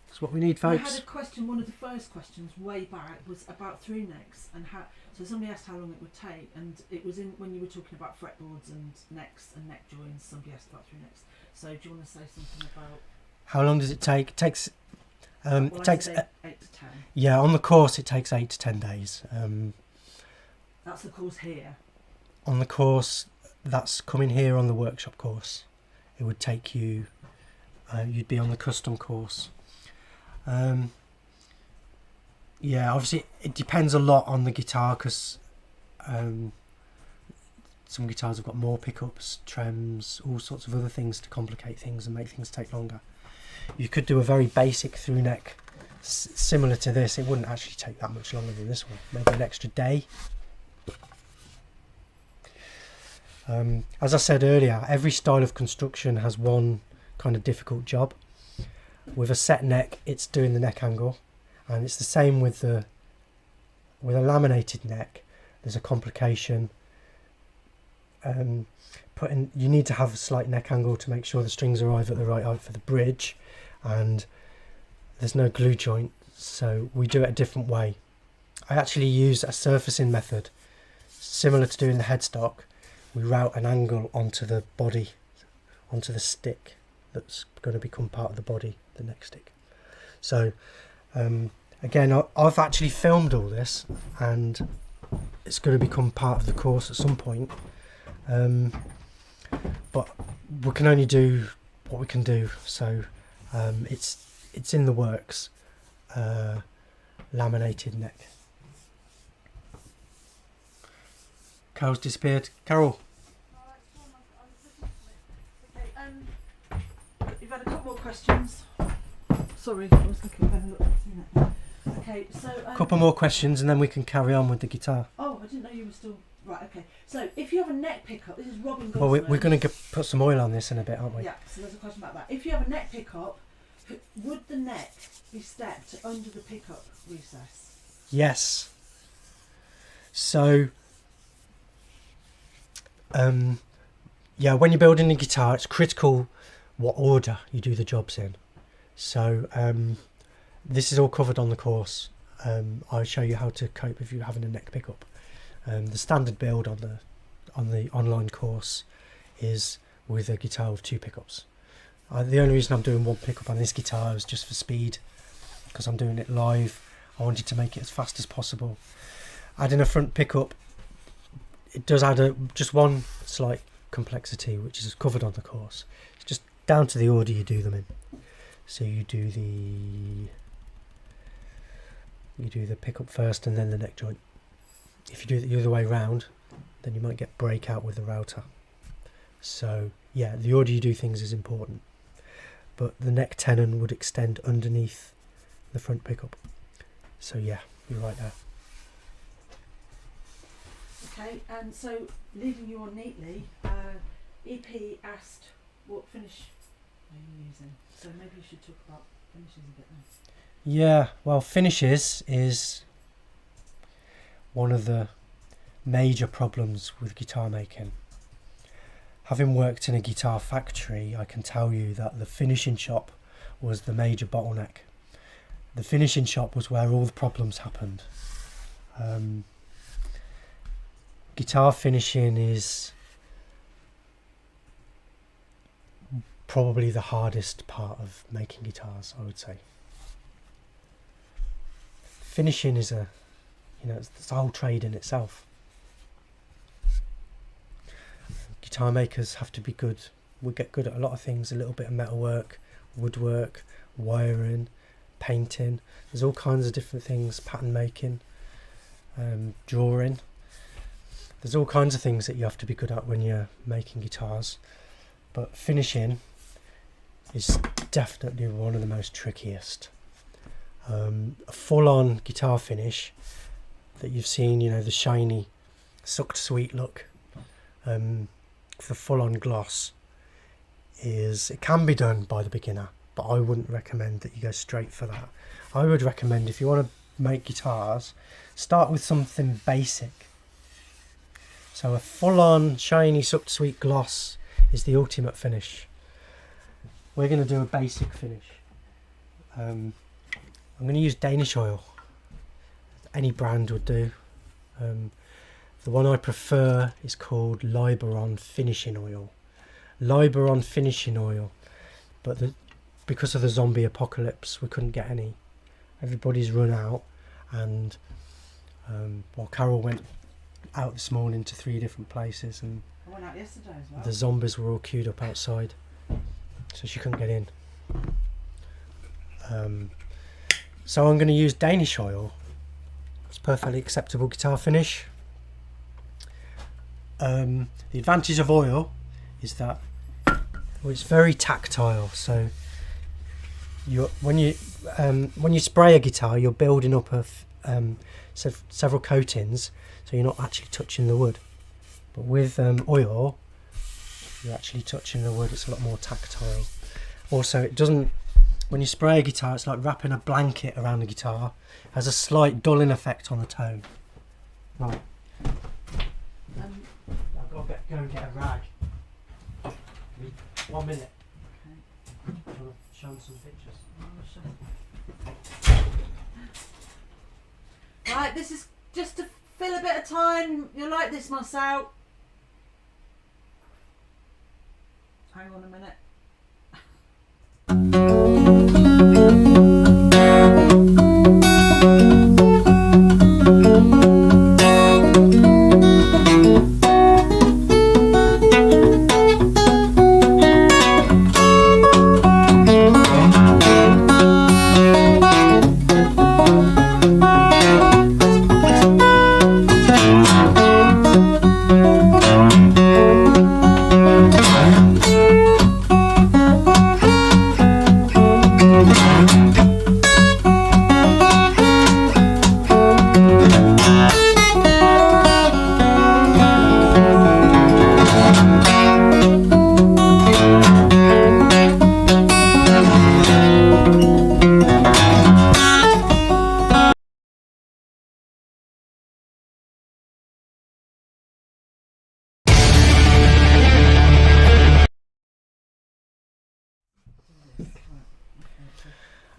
S2: that's what we need,
S3: I
S2: folks.
S3: had a question. One of the first questions way back was about through necks and how. So somebody asked how long it would take, and it was in when you were talking about fretboards and necks and neck joins. Somebody asked about through necks. So do you want to say something about?
S2: How long does it take? It takes.
S3: Well,
S2: It takes.
S3: 8 to 10.
S2: Yeah, on the course it takes 8 to 10 days.
S3: That's the course here.
S2: On the course that's coming here on the workshop course, it would take you. You'd be on the custom course. Yeah, obviously it depends a lot on the guitar because some guitars have got more pickups, trems, all sorts of other things to complicate things and make things take longer. You could do a very basic through neck similar to this. It wouldn't actually take that much longer than this one, maybe an extra day. As I said earlier, every style of construction has one kind of difficult job. With a set neck, it's doing the neck angle, and it's the same with a laminated neck. There's a complication. You need to have a slight neck angle to make sure the strings arrive at the right height for the bridge, and there's no glue joint, so we do it a different way. I actually use a surfacing method similar to doing the headstock. We route an angle onto the body, onto the stick that's going to become part of the body, the neck stick. So again, I've actually filmed all this and it's going to become part of the course at some point, but we can only do what we can do. So it's in the works. Laminated neck. Carol's disappeared. Carol.
S3: You've had a couple more questions. Sorry, I was looking at it. Okay, so
S2: A couple more questions and then we can carry on with the guitar.
S3: Oh, I didn't know you were still right. Okay, so if you have a neck pickup, this is Robin.
S2: Well, we're going to put some oil on this in a bit, aren't we?
S3: Yeah. So there's a question about that. If you have a neck pickup, would the neck be stepped under the pickup recess?
S2: Yes. So, yeah, when you're building a guitar, it's critical what order you do the jobs in. So, this is all covered on the course. I'll show you how to cope if you're having a neck pickup. The standard build on the online course is with a guitar with 2 pickups. The only reason I'm doing 1 pickup on this guitar is just for speed, because I'm doing it live. I wanted to make it as fast as possible. Adding a front pickup, it does add just one slight complexity, which is covered on the course. It's just down to the order you do them in. So you do the pickup first and then the neck joint. If you do it the other way round, then you might get breakout with the router. So yeah, the order you do things is important. But the neck tenon would extend underneath the front pickup. So yeah, you're right there.
S3: Okay, and so leading you on neatly, EP asked what finish are you using? So maybe you should talk about finishes a bit then.
S2: Yeah, well, finishes is one of the major problems with guitar making. Having worked in a guitar factory, I can tell you that the finishing shop was the major bottleneck. The finishing shop was where all the problems happened. Guitar finishing is probably the hardest part of making guitars, I would say. Finishing is it's a whole trade in itself. Guitar makers have to be good. We get good at a lot of things, a little bit of metalwork, woodwork, wiring, painting. There's all kinds of different things, pattern making, drawing. There's all kinds of things that you have to be good at when you're making guitars. But finishing is definitely one of the most trickiest. A full-on guitar finish that you've seen, the shiny, sucked sweet look, the full-on gloss it can be done by the beginner, but I wouldn't recommend that you go straight for that. I would recommend, if you want to make guitars, start with something basic. So a full-on shiny sucked sweet gloss is the ultimate finish. We're going to do a basic finish. I'm going to use Danish oil. Any brand would do. The one I prefer is called Liberon Finishing Oil. Liberon Finishing Oil. But because of the zombie apocalypse, we couldn't get any. Everybody's run out, and Carol went out this morning to 3 different places, and
S3: I went out yesterday as well.
S2: the zombies were all queued up outside, so she couldn't get in. So I'm going to use Danish oil. It's perfectly acceptable guitar finish. The advantage of oil is that it's very tactile. So when you spray a guitar, you're building up several coatings, so you're not actually touching the wood. But with oil, you're actually touching the wood. It's a lot more tactile. Also, it doesn't. When you spray a guitar, it's like wrapping a blanket around the guitar. It has a slight dulling effect on the tone. Right. I've got to go and get a rag. 1 minute.
S3: Okay.
S2: I'm going to show them some pictures.
S3: Right, this is just to fill a bit of time. You'll like this, Marcel. Hang on a minute.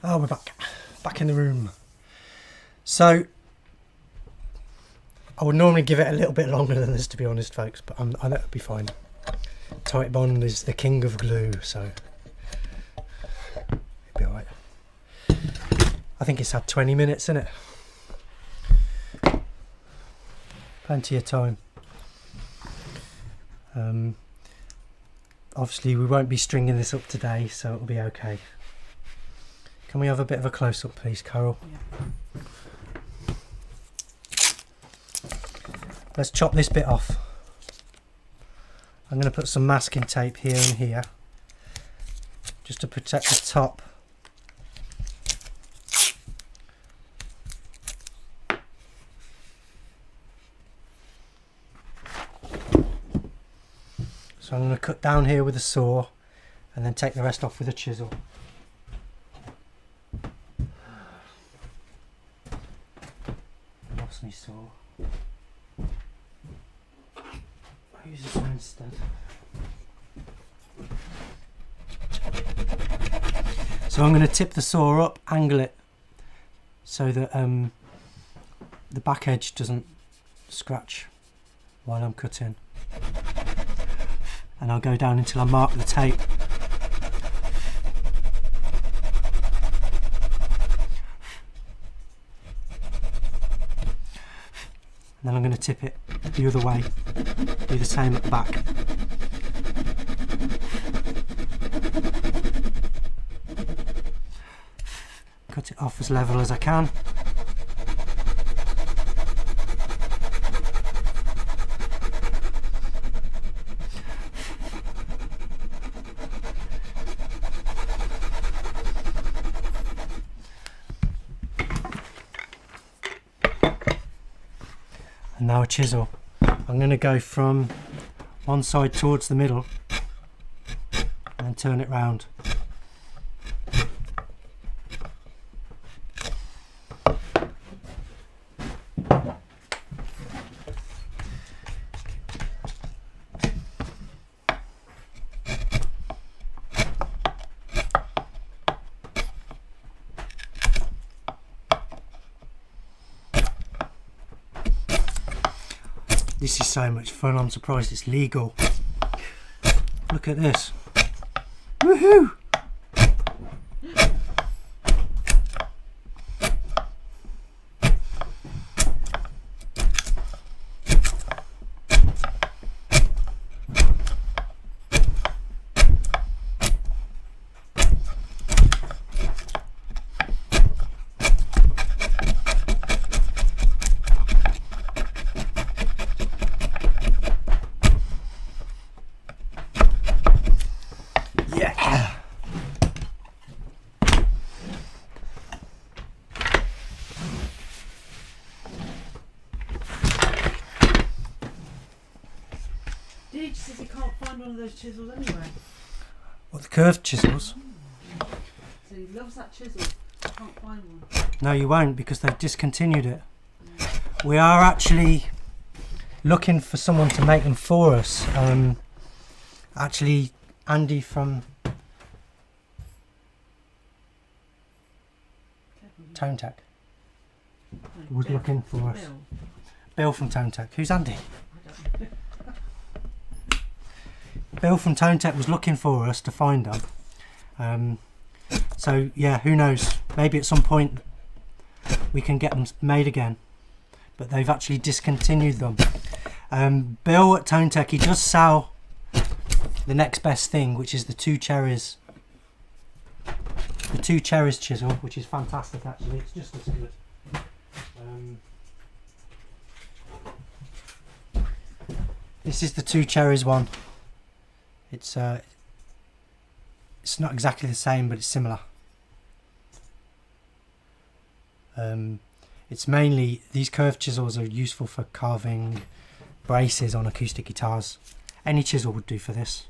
S2: Oh, we're back in the room. So I would normally give it a little bit longer than this, to be honest, folks, but I know it'll be fine. Titebond is the king of glue, so it'll be alright. I think it's had 20 minutes in it. Plenty of time. obviously we won't be stringing this up today, so it'll be okay. Can we have a bit of a close-up, please, Carol?
S3: Yeah.
S2: Let's chop this bit off. I'm going to put some masking tape here and here, just to protect the top. So I'm going to cut down here with a saw and then take the rest off with a chisel. Lost my saw. I'll use this one instead. So I'm going to tip the saw up, angle it so that the back edge doesn't scratch while I'm cutting. And I'll go down until I mark the tape. And then I'm going to tip it the other way. Do the same at the back. Cut it off as level as I can. And now a chisel. I'm going to go from one side towards the middle and turn it round. This is so much fun, I'm surprised it's legal. Look at this. Woohoo!
S3: Deej says he can't find one of those chisels anywhere.
S2: What, the curved chisels?
S3: So he loves that chisel. Can't find one.
S2: No, you won't, because they've discontinued it. We are actually looking for someone to make them for us. Actually, Andy from Tone Tech was looking for us. Bill from Tone Tech. Who's Andy?
S3: I don't know.
S2: Bill from Tone Tech was looking for us to find them. So yeah, who knows? Maybe at some point we can get them made again. But they've actually discontinued them. Bill at Tone Tech, he does sell the next best thing, which is the two cherries. The two cherries chisel, which is fantastic actually. It's just as good. This is the two cherries one. It's not exactly the same, but it's similar. It's mainly, these curved chisels are useful for carving braces on acoustic guitars. Any chisel would do for this.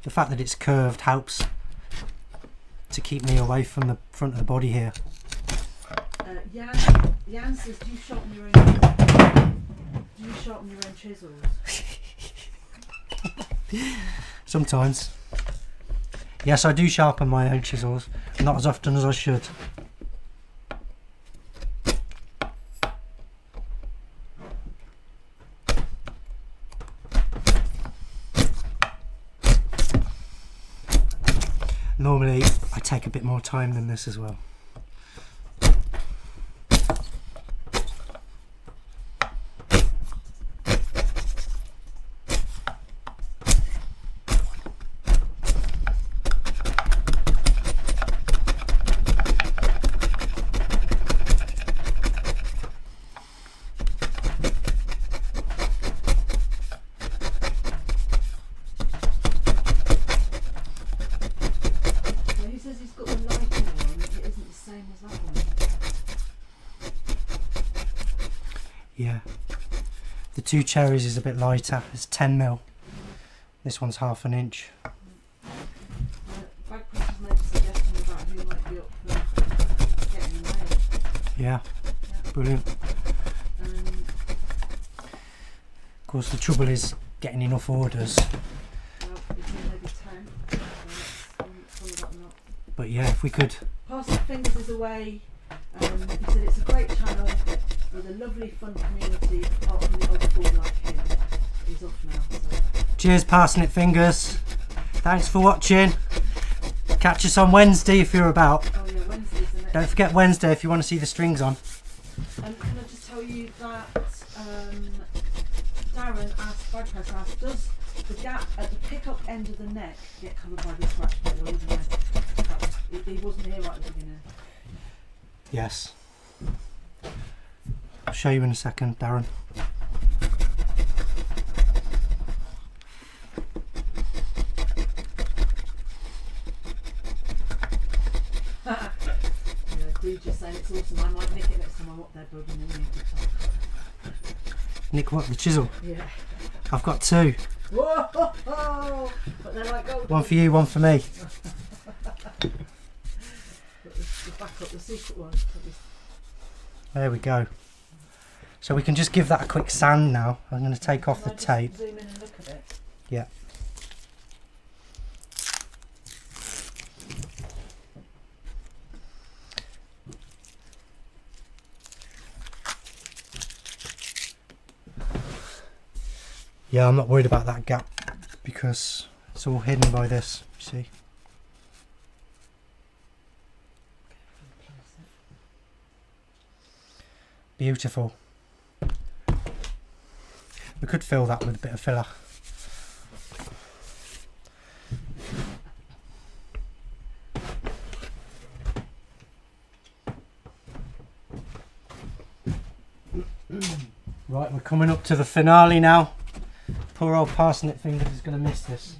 S2: The fact that it's curved helps to keep me away from the front of the body here.
S3: Jan says, do you sharpen your own chisels?
S2: Sometimes. Yes, I do sharpen my own chisels, not as often as I should. Normally I take a bit more time than this as well. Yeah. The two cherries is a bit lighter. It's 10mm. This one's 1/2 inch.
S3: Bag press has made a suggestion about who might be up for getting them made.
S2: Yeah.
S3: Yeah.
S2: Brilliant.
S3: Of
S2: course, the trouble is getting enough orders.
S3: Well, it's maybe 10. So let's follow that one up.
S2: But yeah, if we could.
S3: Parsnip Fingers is away. He said it's a great channel with a lovely, fun community. Apart from the odd fool like him, he's off now. So.
S2: Cheers, Parsnip Fingers. Thanks for watching. Catch us on Wednesday if you're about.
S3: Oh yeah, Wednesday's the next.
S2: Don't forget Wednesday if you want to see the strings on.
S3: Can I just tell you that Darren asked, Bradpress asked, does the gap at the pick-up end of the neck get covered by the scratch plate? Or wouldn't it? He wasn't here right at the beginning.
S2: Yes. I'll show you in a second, Darren.
S3: Yeah, Bree's just saying it's awesome. I might nick it next time I'm up there building a new guitar.
S2: Nick, what? The chisel?
S3: Yeah.
S2: I've got 2.
S3: Whoa! But they're like gold.
S2: One for you, one for me.
S3: But the backup, the secret one.
S2: There we go. So we can just give that a quick sand now. I'm going to take off the tape.
S3: Zoom in and look at it.
S2: Yeah. Yeah, I'm not worried about that gap because it's all hidden by this, you see. Beautiful. We could fill that with a bit of filler. Right, we're coming up to the finale now. Poor old Parsnip Fingers is going to miss this.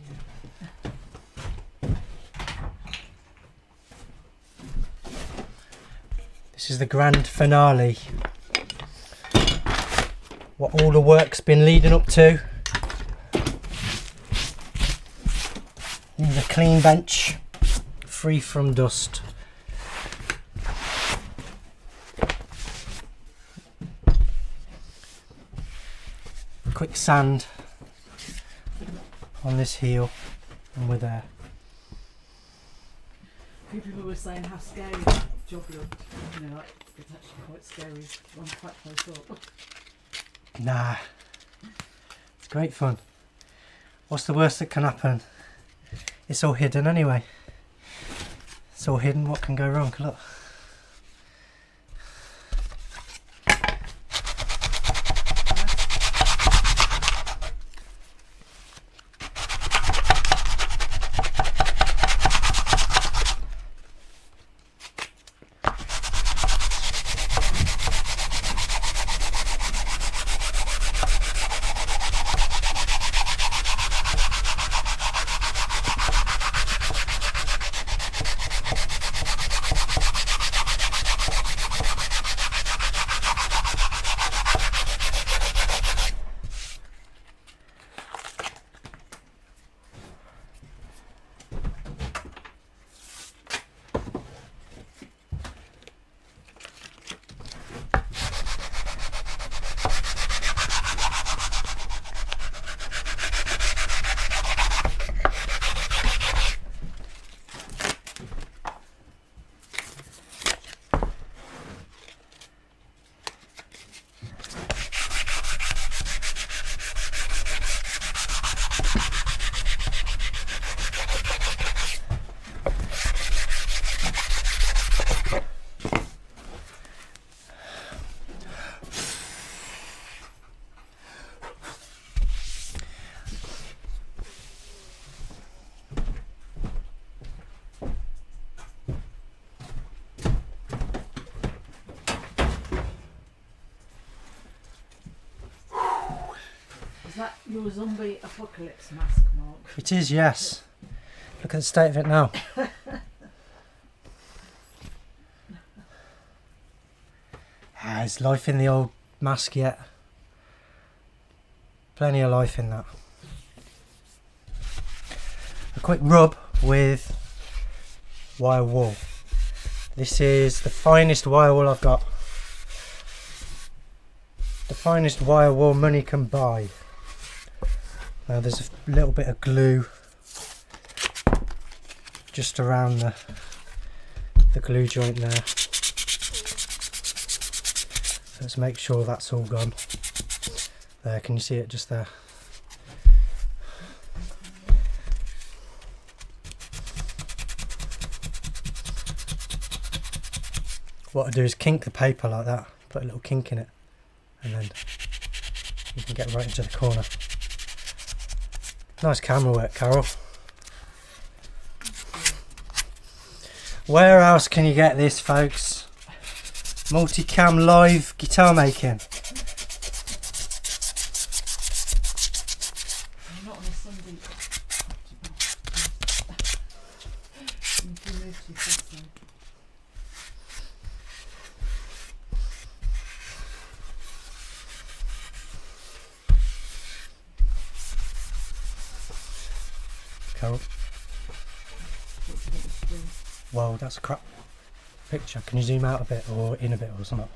S2: This is the grand finale. What all the work's been leading up to. This is a clean bench, free from dust. Quick sand on this heel and we're there.
S3: A few people were saying how scary that job looked. You know, like, it's actually quite scary. I'm quite close up.
S2: Nah, it's great fun. What's the worst that can happen? It's all hidden anyway. It's all hidden, what can go wrong? Look.
S3: Is that your zombie apocalypse mask, Mark?
S2: It is, yes. Look at the state of it now. There's life in the old mask yet. Plenty of life in that. A quick rub with wire wool. This is the finest wire wool I've got. The finest wire wool money can buy. Now there's a little bit of glue just around the glue joint there. So let's make sure that's all gone. There, can you see it just there? What I do is kink the paper like that, put a little kink in it, and then you can get right into the corner. Nice camera work, Carol. Where else can you get this, folks? Multicam live guitar making.
S3: Not on a Sunday. You can move too fast then.
S2: Carol. Whoa, that's a crap picture. Can you zoom out a bit or in a bit or something?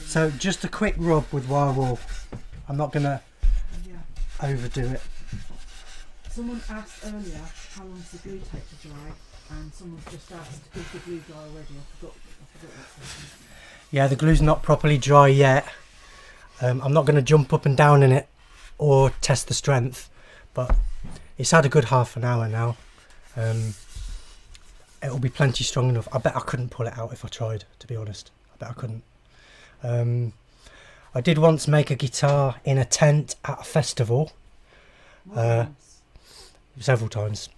S2: So just a quick rub with wire wool. I'm not gonna overdo it.
S3: Someone asked earlier how long does the glue take to dry, and someone just asked is the glue dry already. I forgot that question.
S2: Yeah, the glue's not properly dry yet. I'm not going to jump up and down in it or test the strength, but it's had a good half an hour now. It'll be plenty strong enough. I bet I couldn't pull it out if I tried, to be honest. I bet I couldn't. I did once make a guitar in a tent at a festival. Several times.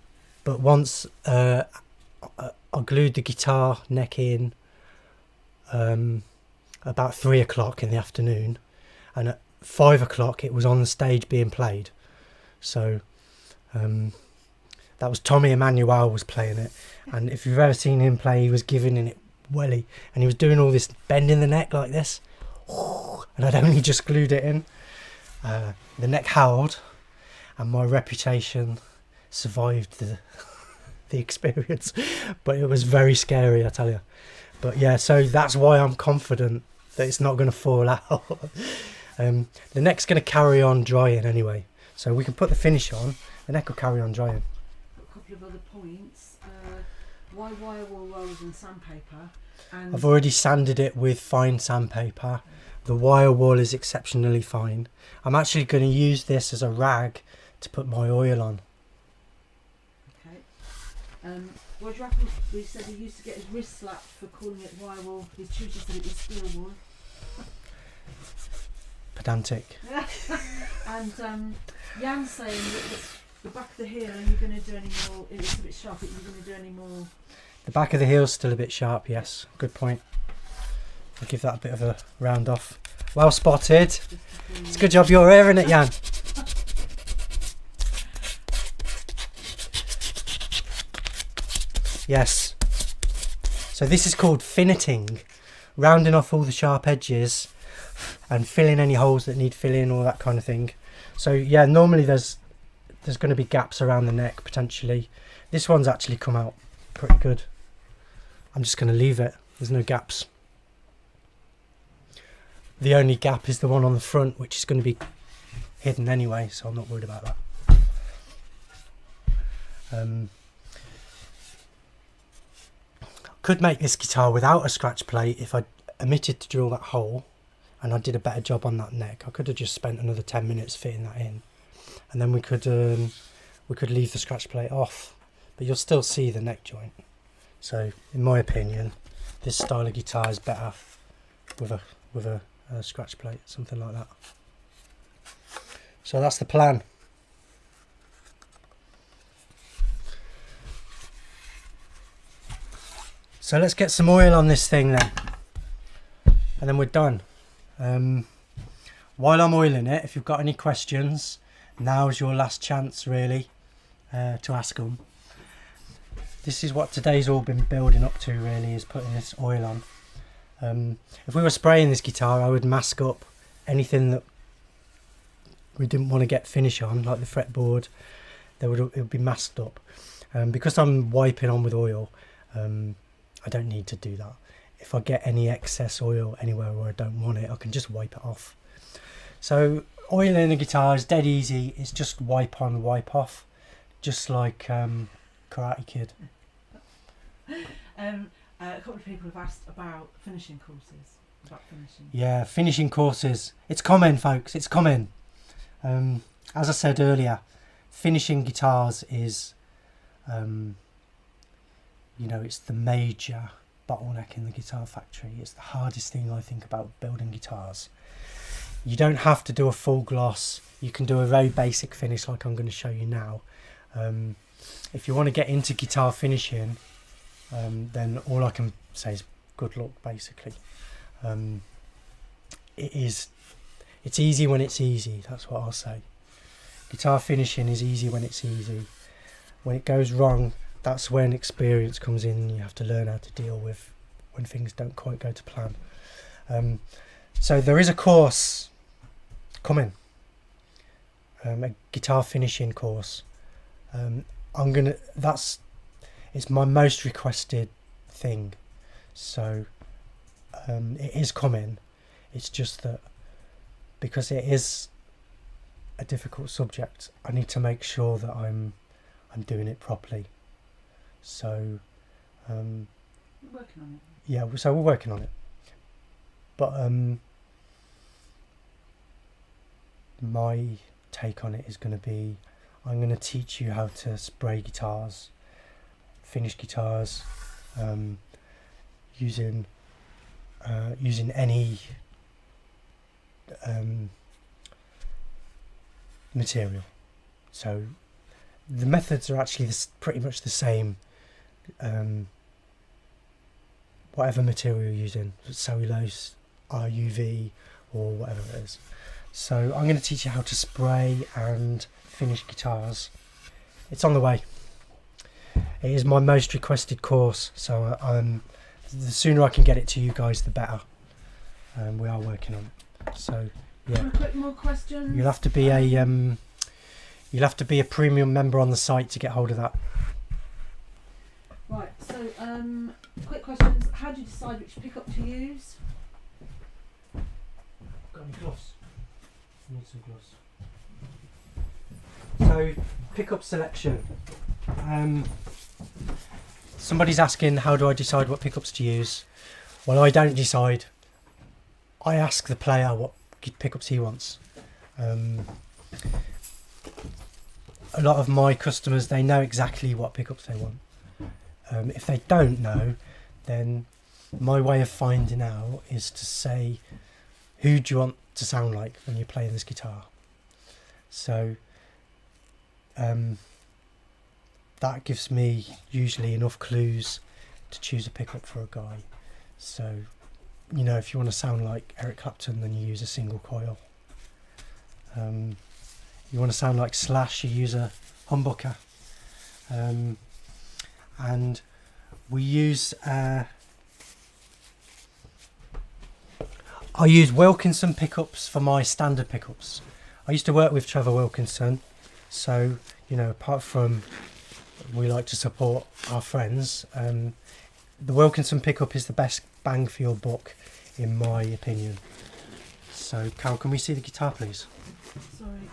S2: But once I glued the guitar neck in about 3 o'clock in the afternoon, and at 5 o'clock it was on the stage being played. So that was Tommy Emmanuel was playing it, and if you've ever seen him play, he was giving it welly, and he was doing all this bending the neck like this, and I'd only just glued it in. The neck howled, and my reputation survived the experience, but it was very scary, I tell you. But yeah, so that's why I'm confident that it's not going to fall out. The neck's going to carry on drying anyway, so we can put the finish on. The neck will carry on drying.
S3: A couple of other points. Why wire wool rolls and sandpaper? And
S2: I've already sanded it with fine sandpaper. The wire wool is exceptionally fine. I'm actually going to use this as a rag to put my oil on.
S3: Okay. Roger Appleby said he used to get his wrist slapped for calling it wire wool. His tutor said it was steel wool.
S2: Pedantic.
S3: And Jan's saying that the back of the heel, are you going to do any more? It's a bit sharp. Are you going to do any more?
S2: The back of the heel's still a bit sharp, yes. Good point. I'll give that a bit of a round off. Well spotted. It's a good job you're here, isn't it, Jan? Yes. So this is called finneting. Rounding off all the sharp edges and filling any holes that need filling, all that kind of thing. So yeah, normally there's going to be gaps around the neck potentially. This one's actually come out pretty good. I'm just going to leave it. There's no gaps. The only gap is the one on the front, which is going to be hidden anyway, so I'm not worried about that. Could make this guitar without a scratch plate if I omitted to drill that hole and I did a better job on that neck. I could have just spent another 10 minutes fitting that in, and then we could leave the scratch plate off, but you'll still see the neck joint. So in my opinion, this style of guitar is better with a scratch plate, something like that. So that's the plan. So let's get some oil on this thing then, and then we're done. While I'm oiling it, if you've got any questions, now's your last chance really to ask them. this is what today's all been building up to, really, is putting this oil on. If we were spraying this guitar, I would mask up anything that we didn't want to get finish on, like the fretboard. It would be masked up. Because I'm wiping on with oil, I don't need to do that. If I get any excess oil anywhere where I don't want it, I can just wipe it off. So oiling a guitar is dead easy. It's just wipe on, wipe off, just like Karate Kid.
S3: A couple of people have asked about finishing courses.
S2: Yeah, finishing courses. It's coming, folks. It's coming. As I said earlier, finishing guitars is, it's the major bottleneck in the guitar factory. It's the hardest thing, I think, about building guitars. You don't have to do a full gloss. You can do a very basic finish like I'm going to show you now. If you want to get into guitar finishing, then all I can say is good luck, basically. It's easy when it's easy, that's what I'll say. Guitar finishing is easy when it's easy. When it goes wrong, that's when experience comes in, and you have to learn how to deal with when things don't quite go to plan. So there is a course coming, a guitar finishing course. It's my most requested thing, so it is coming. It's just that because it is a difficult subject, I need to make sure that I'm doing it properly. So
S3: we're working on it.
S2: Yeah, so we're working on it. But my take on it is going to be, I'm going to teach you how to spray guitars, finish guitars, using any material. So the methods are actually pretty much the same, whatever material you're using, cellulose, RUV, or whatever it is. So I'm going to teach you how to spray and finish guitars. It's on the way. It is my most requested course, so the sooner I can get it to you guys, the better. We are working on it. So yeah.
S3: Quick more questions.
S2: You'll have to be a premium member on the site to get hold of that.
S3: Right. So quick questions. How do you decide which pickup to use?
S2: Got any gloves? Need some gloves. So pickup selection. Somebody's asking, how do I decide what pickups to use? Well, I don't decide. I ask the player what pickups he wants. A lot of my customers, they know exactly what pickups they want. If they don't know, then my way of finding out is to say, who do you want to sound like when you're playing this guitar? So that gives me usually enough clues to choose a pickup for a guy. So, if you want to sound like Eric Clapton, then you use a single coil. You want to sound like Slash, you use a humbucker. And we use I use Wilkinson pickups for my standard pickups. I used to work with Trevor Wilkinson, so apart from we like to support our friends, the Wilkinson pickup is the best bang for your buck, in my opinion. So Carol, can we see the guitar, please?
S3: Sorry.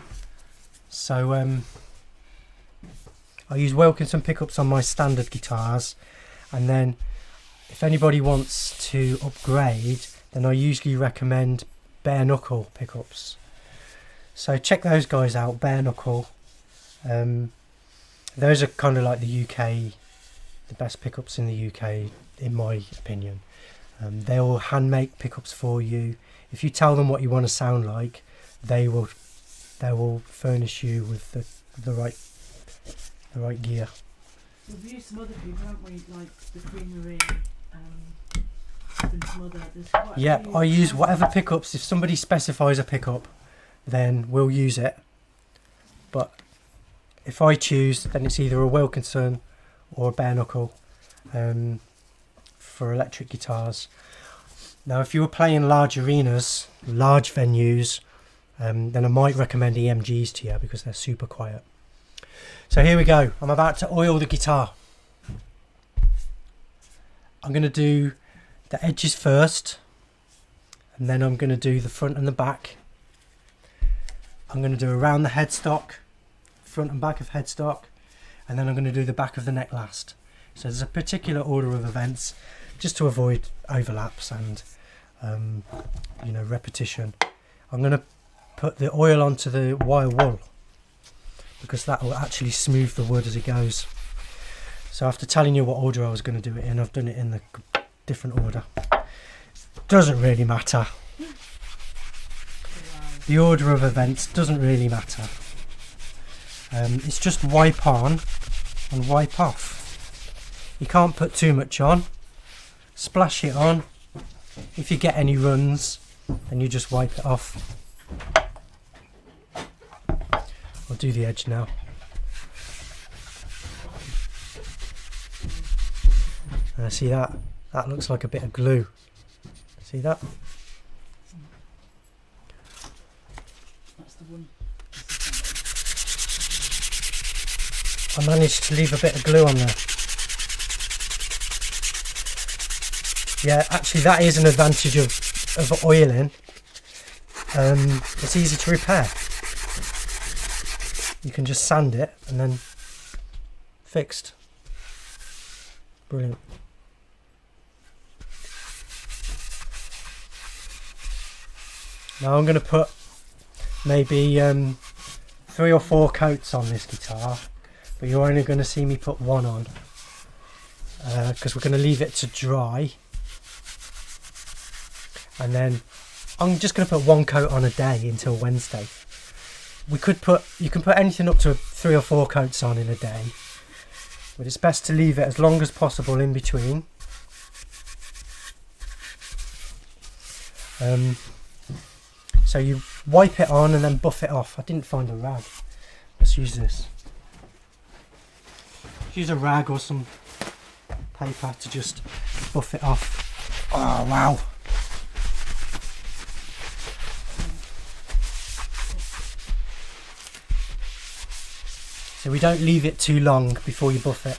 S2: So I use Wilkinson pickups on my standard guitars, and then if anybody wants to upgrade, then I usually recommend bare knuckle pickups. So check those guys out, bare knuckle. Those are kind of like the best pickups in the UK, in my opinion. They'll hand make pickups for you. If you tell them what you want to sound like, they will furnish you with the right gear.
S3: We've used some other people, haven't we? Like the Creamery, and some other.
S2: Yep, I use whatever pickups. If somebody specifies a pickup, then we'll use it. But if I choose, then it's either a Wilkinson or a bare knuckle for electric guitars. Now if you were playing large arenas, large venues, then I might recommend EMGs to you because they're super quiet. So here we go, I'm about to oil the guitar. I'm going to do the edges first, and then I'm going to do the front and the back. I'm going to do around the headstock, front and back of headstock, and then I'm going to do the back of the neck last. So there's a particular order of events just to avoid overlaps and you know, repetition. I'm going to put the oil onto the wire wool because that will actually smooth the wood as it goes. So after telling you what order I was going to do it in, I've done it in the different order. Doesn't really matter. The order of events doesn't really matter. It's just wipe on and wipe off. You can't put too much on. Splash it on. If you get any runs, then you just wipe it off. I'll do the edge now. See that? That looks like a bit of glue. See that?
S3: That's the one.
S2: I managed to leave a bit of glue on there. Yeah, actually that is an advantage of oiling. It's easy to repair. You can just sand it and then fixed. Brilliant. Now I'm going to put maybe 3 or 4 coats on this guitar, but you're only going to see me put 1 on because we're going to leave it to dry, and then I'm just going to put 1 coat on a day until Wednesday. You can put anything up to 3 or 4 coats on in a day, but it's best to leave it as long as possible in between. So you wipe it on and then buff it off. I didn't find a rag. Let's use this. Use a rag or some paper to just buff it off. Oh wow. So we don't leave it too long before you buff it.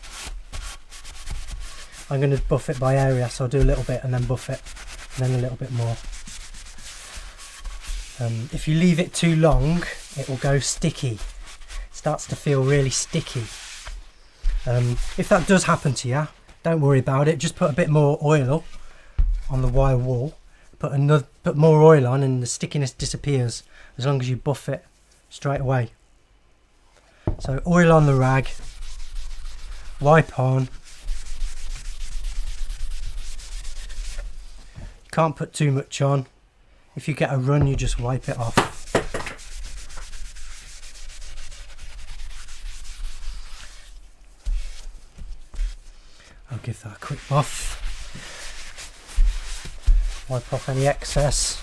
S2: I'm going to buff it by area, so I'll do a little bit and then buff it, and then a little bit more. If you leave it too long, it will go sticky. It starts to feel really sticky. If that does happen to you, don't worry about it. Just put a bit more oil on the wire wool. Put more oil on, and the stickiness disappears as long as you buff it straight away. So oil on the rag, wipe on. You can't put too much on. If you get a run, you just wipe it off. I'll give that a quick buff. Wipe off any excess.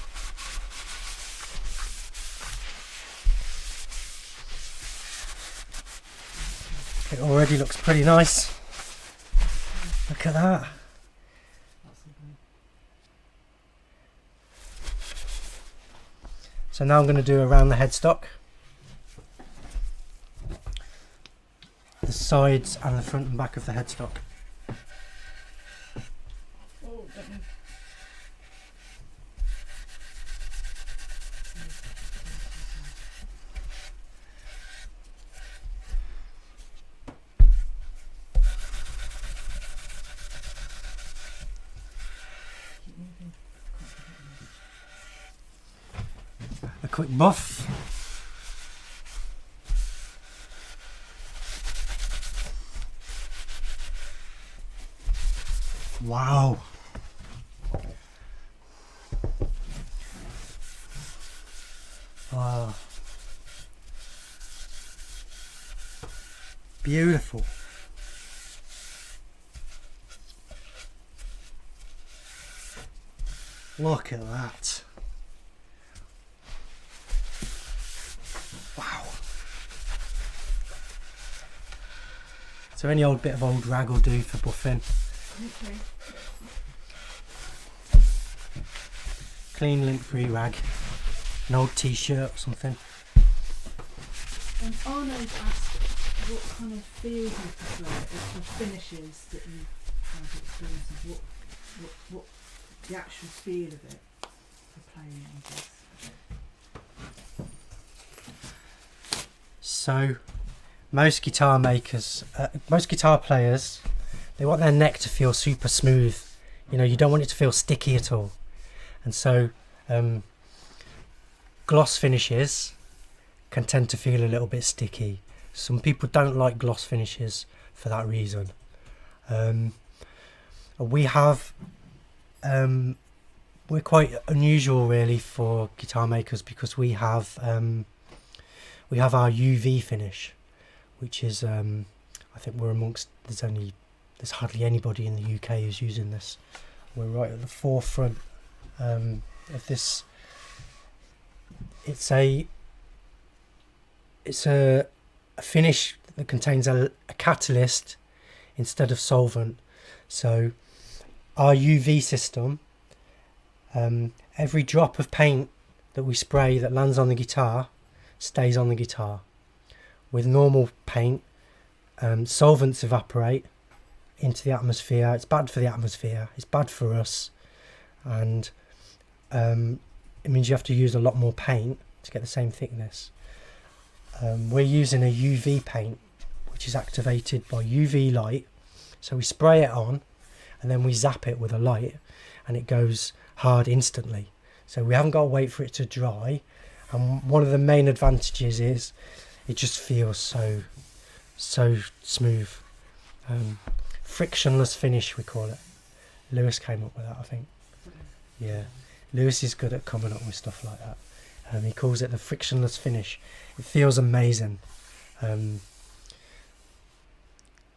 S2: It already looks pretty nice. Look at that. So now I'm going to do around the headstock, the sides and the front and back of the headstock.
S3: Oh,
S2: A quick buff. Wow. Wow. Beautiful. Look at that. Wow. So any old bit of old rag will do for buffing.
S3: Okay.
S2: Clean, lint-free rag. An old t-shirt or something.
S3: And Arno's asked what kind of feels you prefer, the finishes that you've had experience of, what the actual feel of it for playing on this.
S2: So most guitar makers, most guitar players, they want their neck to feel super smooth. You know, you don't want it to feel sticky at all. And so gloss finishes can tend to feel a little bit sticky. Some people don't like gloss finishes for that reason. We have, we're quite unusual really for guitar makers because we have our UV finish, which is I think we're amongst, there's hardly anybody in the UK who's using this. We're right at the forefront of this. It's a finish that contains a catalyst instead of solvent. So our UV system, every drop of paint that we spray that lands on the guitar stays on the guitar. With normal paint, solvents evaporate into the atmosphere. It's bad for the atmosphere, it's bad for us, and it means you have to use a lot more paint to get the same thickness. We're using a UV paint which is activated by UV light, so we spray it on and then we zap it with a light and it goes hard instantly, so we haven't got to wait for it to dry. And one of the main advantages is it just feels so smooth. Frictionless finish we call it. Lewis came up with that, I think. Yeah, Lewis is good at coming up with stuff like that. He calls it the frictionless finish. It feels amazing.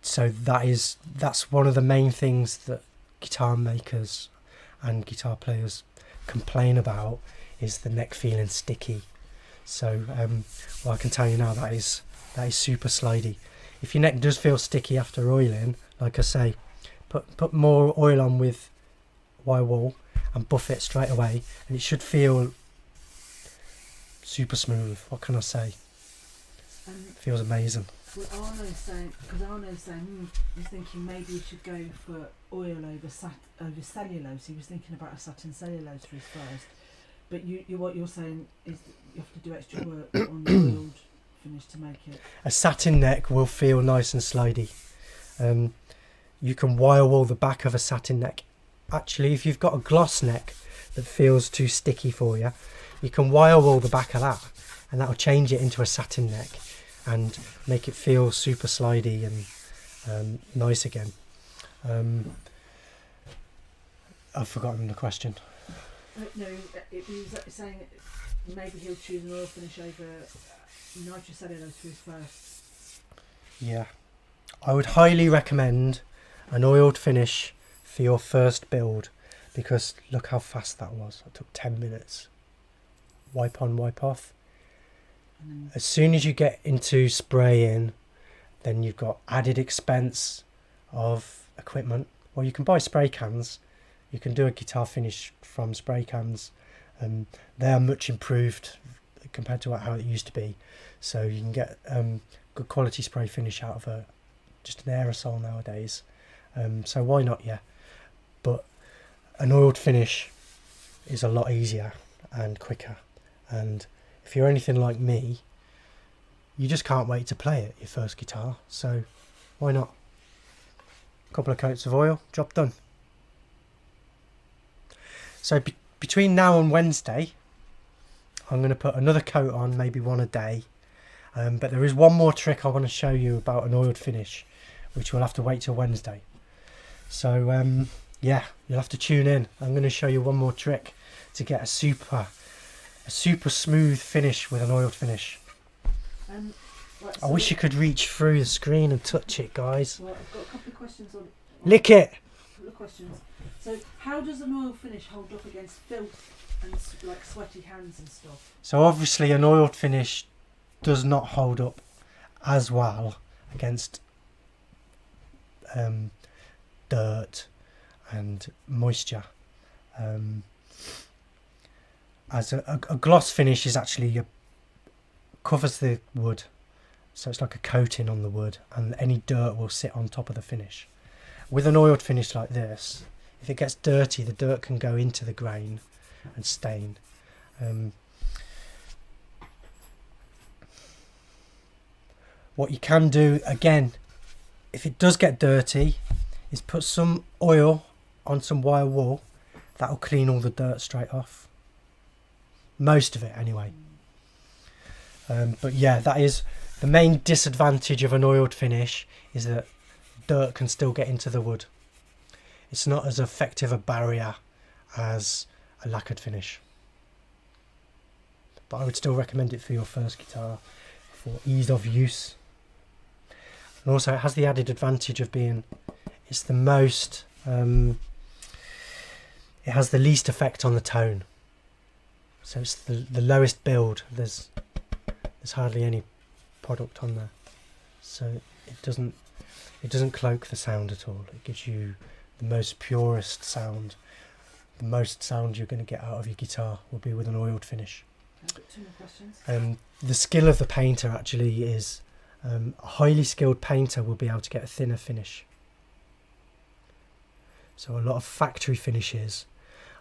S2: So that's one of the main things that guitar makers and guitar players complain about, is the neck feeling sticky. So well, I can tell you now that is super slidey. If your neck does feel sticky after oiling, like I say, put more oil on with wire wool and buff it straight away, and it should feel super smooth. What can I say? It feels amazing.
S3: Well, Arno's saying, he's thinking maybe you should go for oil over cellulose. He was thinking about a satin cellulose for his first. But what you're saying is that you have to do extra work on the oiled finish to make it.
S2: A satin neck will feel nice and slidey. You can wire wool the back of a satin neck. Actually, if you've got a gloss neck that feels too sticky for you, you can wire wool the back of that, and that'll change it into a satin neck and make it feel super slidey and nice again. I've forgotten the question.
S3: No, he was saying maybe he'll choose an oil finish over nitrocellulose for his first.
S2: Yeah, I would highly recommend an oiled finish for your first build, because look how fast that was. It took 10 minutes. Wipe on, wipe off. As soon as you get into spraying, then you've got added expense of equipment. Well, you can buy spray cans. You can do a guitar finish from spray cans. They are much improved compared to how it used to be. So you can get good quality spray finish out of just an aerosol nowadays. So why not? Yeah. But an oiled finish is a lot easier and quicker. And if you're anything like me, you just can't wait to play it, your first guitar. So why not? A couple of coats of oil, job done. So between now and Wednesday, I'm going to put another coat on, maybe one a day. But there is one more trick I want to show you about an oiled finish, which we'll have to wait till Wednesday. So yeah, you'll have to tune in. I'm going to show you one more trick to get a super smooth finish with an oiled finish.
S3: Right,
S2: I wish you could reach through the screen and touch it, guys.
S3: Well, I've got a couple of questions on
S2: Lick it!
S3: A couple of questions. So, how does an oil finish hold up against filth and like sweaty hands and stuff?
S2: So obviously an oiled finish does not hold up as well against dirt and moisture. As a gloss finish is actually covers the wood, so it's like a coating on the wood, and any dirt will sit on top of the finish. With an oiled finish like this, if it gets dirty, the dirt can go into the grain and stain. What you can do, again, if it does get dirty, is put some oil on some wire wool. That'll clean all the dirt straight off. Most of it anyway. But yeah, that is the main disadvantage of an oiled finish, is that dirt can still get into the wood. It's not as effective a barrier as a lacquered finish. But I would still recommend it for your first guitar for ease of use. And also it has the added advantage of being, it's the most, it has the least effect on the tone. So it's the lowest build. There's hardly any product on there. So it doesn't cloak the sound at all. It gives you the most purest sound. The most sound you're going to get out of your guitar will be with an oiled finish.
S3: I've got 2 more questions.
S2: The skill of the painter actually is, a highly skilled painter will be able to get a thinner finish. So a lot of factory finishes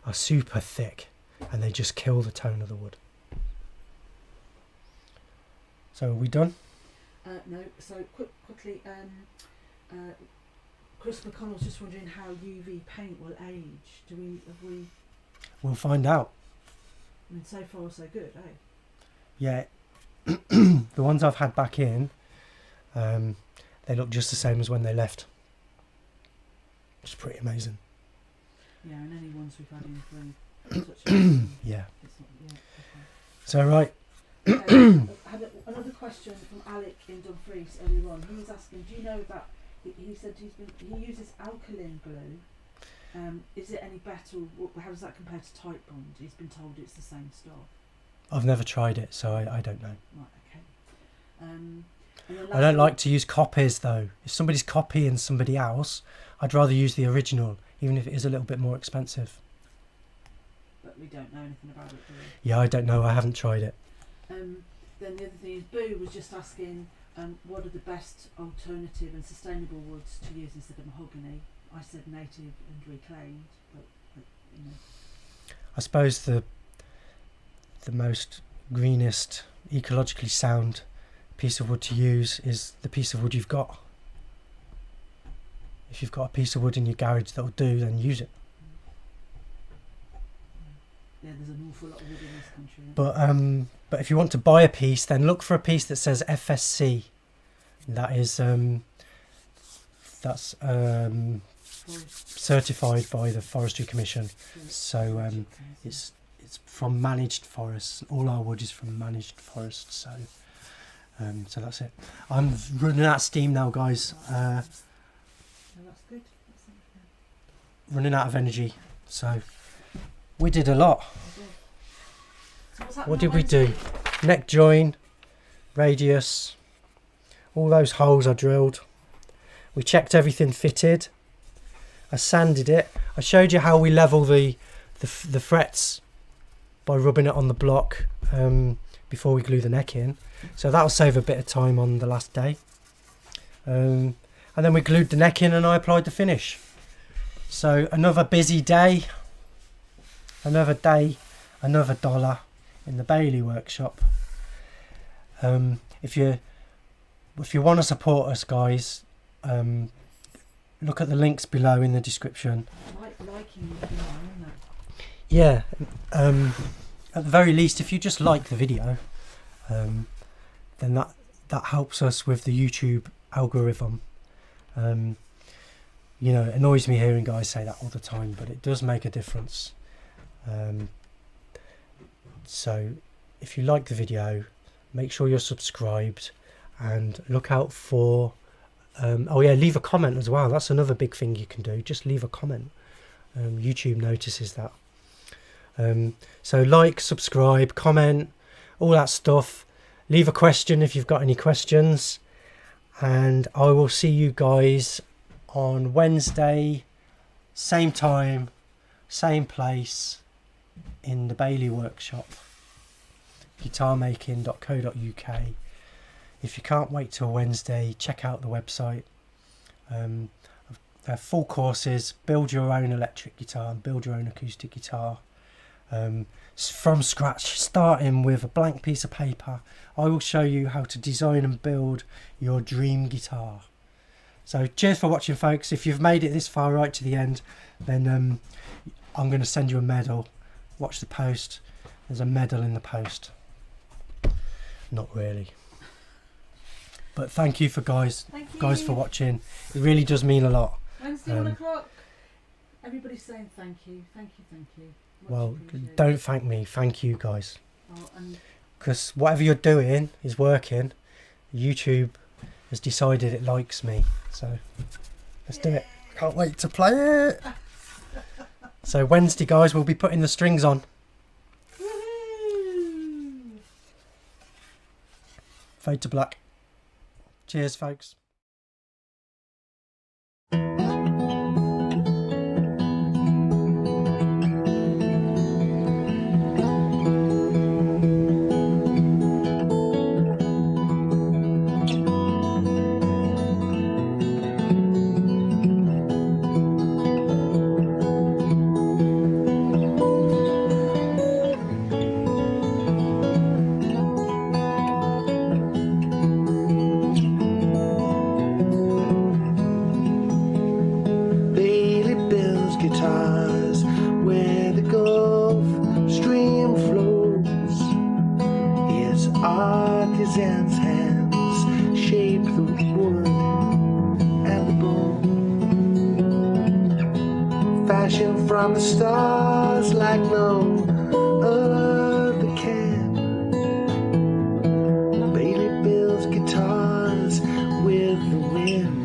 S2: are super thick and they just kill the tone of the wood. So are we done?
S3: No, so quickly, Chris McConnell's just wondering how UV paint will age.
S2: We'll find out.
S3: I mean, so far so good, eh?
S2: Yeah, the ones I've had back in, they look just the same as when they left. It's pretty amazing.
S3: Yeah, and any ones we've had in for
S2: Yeah.
S3: it's not, yeah, okay.
S2: So right.
S3: I had another question from Alec in Dumfries earlier on. He was asking, do you know that he said he uses alkaline glue. Is it any better? How does that compare to Type Bond? He's been told it's the same stuff.
S2: I've never tried it, so I don't know.
S3: Right, okay. And then
S2: I don't like to use copies though. If somebody's copying somebody else, I'd rather use the original, even if it is a little bit more expensive.
S3: But we don't know anything about it, do we?
S2: Yeah, I don't know. I haven't tried it.
S3: Then the other thing is, Boo was just asking, what are the best alternative and sustainable woods to use instead of mahogany? I said native and reclaimed, but you know.
S2: I suppose the most greenest, ecologically sound piece of wood to use is the piece of wood you've got. If you've got a piece of wood in your garage that'll do, then use it.
S3: Yeah, there's an awful lot of wood in this country.
S2: But if you want to buy a piece, then look for a piece that says FSC. That is that's certified by the Forestry Commission. So it's from managed forests. All our wood is from managed forests. So so that's it. I'm running out of steam now, guys.
S3: No, that's good.
S2: Running out of energy. So we did a lot.
S3: So what's
S2: What
S3: happening
S2: did we do? Neck join, radius, all those holes are drilled. We checked everything fitted. I sanded it. I showed you how we level the frets by rubbing it on the block before we glue the neck in. So that'll save a bit of time on the last day. And then we glued the neck in and I applied the finish. So another busy day. Another day, another dollar in the Bailey workshop. If you want to support us, guys, look at the links below in the description.
S3: Liking the video, isn't it?
S2: Yeah, at the very least, if you just like the video, then that helps us with the YouTube algorithm. You know, it annoys me hearing guys say that all the time, but it does make a difference. So if you like the video, make sure you're subscribed and look out for oh yeah, leave a comment as well. That's another big thing you can do. Just leave a comment. YouTube notices that. So like, subscribe, comment, all that stuff. Leave a question if you've got any questions, and I will see you guys on Wednesday, same time, same place, in the Bailey workshop, guitarmaking.co.uk. If you can't wait till Wednesday, check out the website. They're full courses, build your own electric guitar and build your own acoustic guitar from scratch, starting with a blank piece of paper. I will show you how to design and build your dream guitar. So cheers for watching, folks. If you've made it this far right to the end, then I'm going to send you a medal. Watch the post. There's a medal in the post. Not really. But thank you guys for watching. It really does mean a lot.
S3: Wednesday 1 o'clock. Everybody's saying thank you, thank you, thank you. Much
S2: Well,
S3: appreciated.
S2: don't thank me. Thank you guys.
S3: Oh, and
S2: Because whatever you're doing is working. YouTube has decided it likes me. So let's do it. I can't wait to play it. So Wednesday, guys, we'll be putting the strings on.
S3: woohoo!
S2: Fade to black. Cheers, folks.
S1: Bailey builds guitars where the Gulf Stream flows. His artisan's hands shape the wood and the bone, fashioned from the stars like no other can. Bailey builds guitars with the wind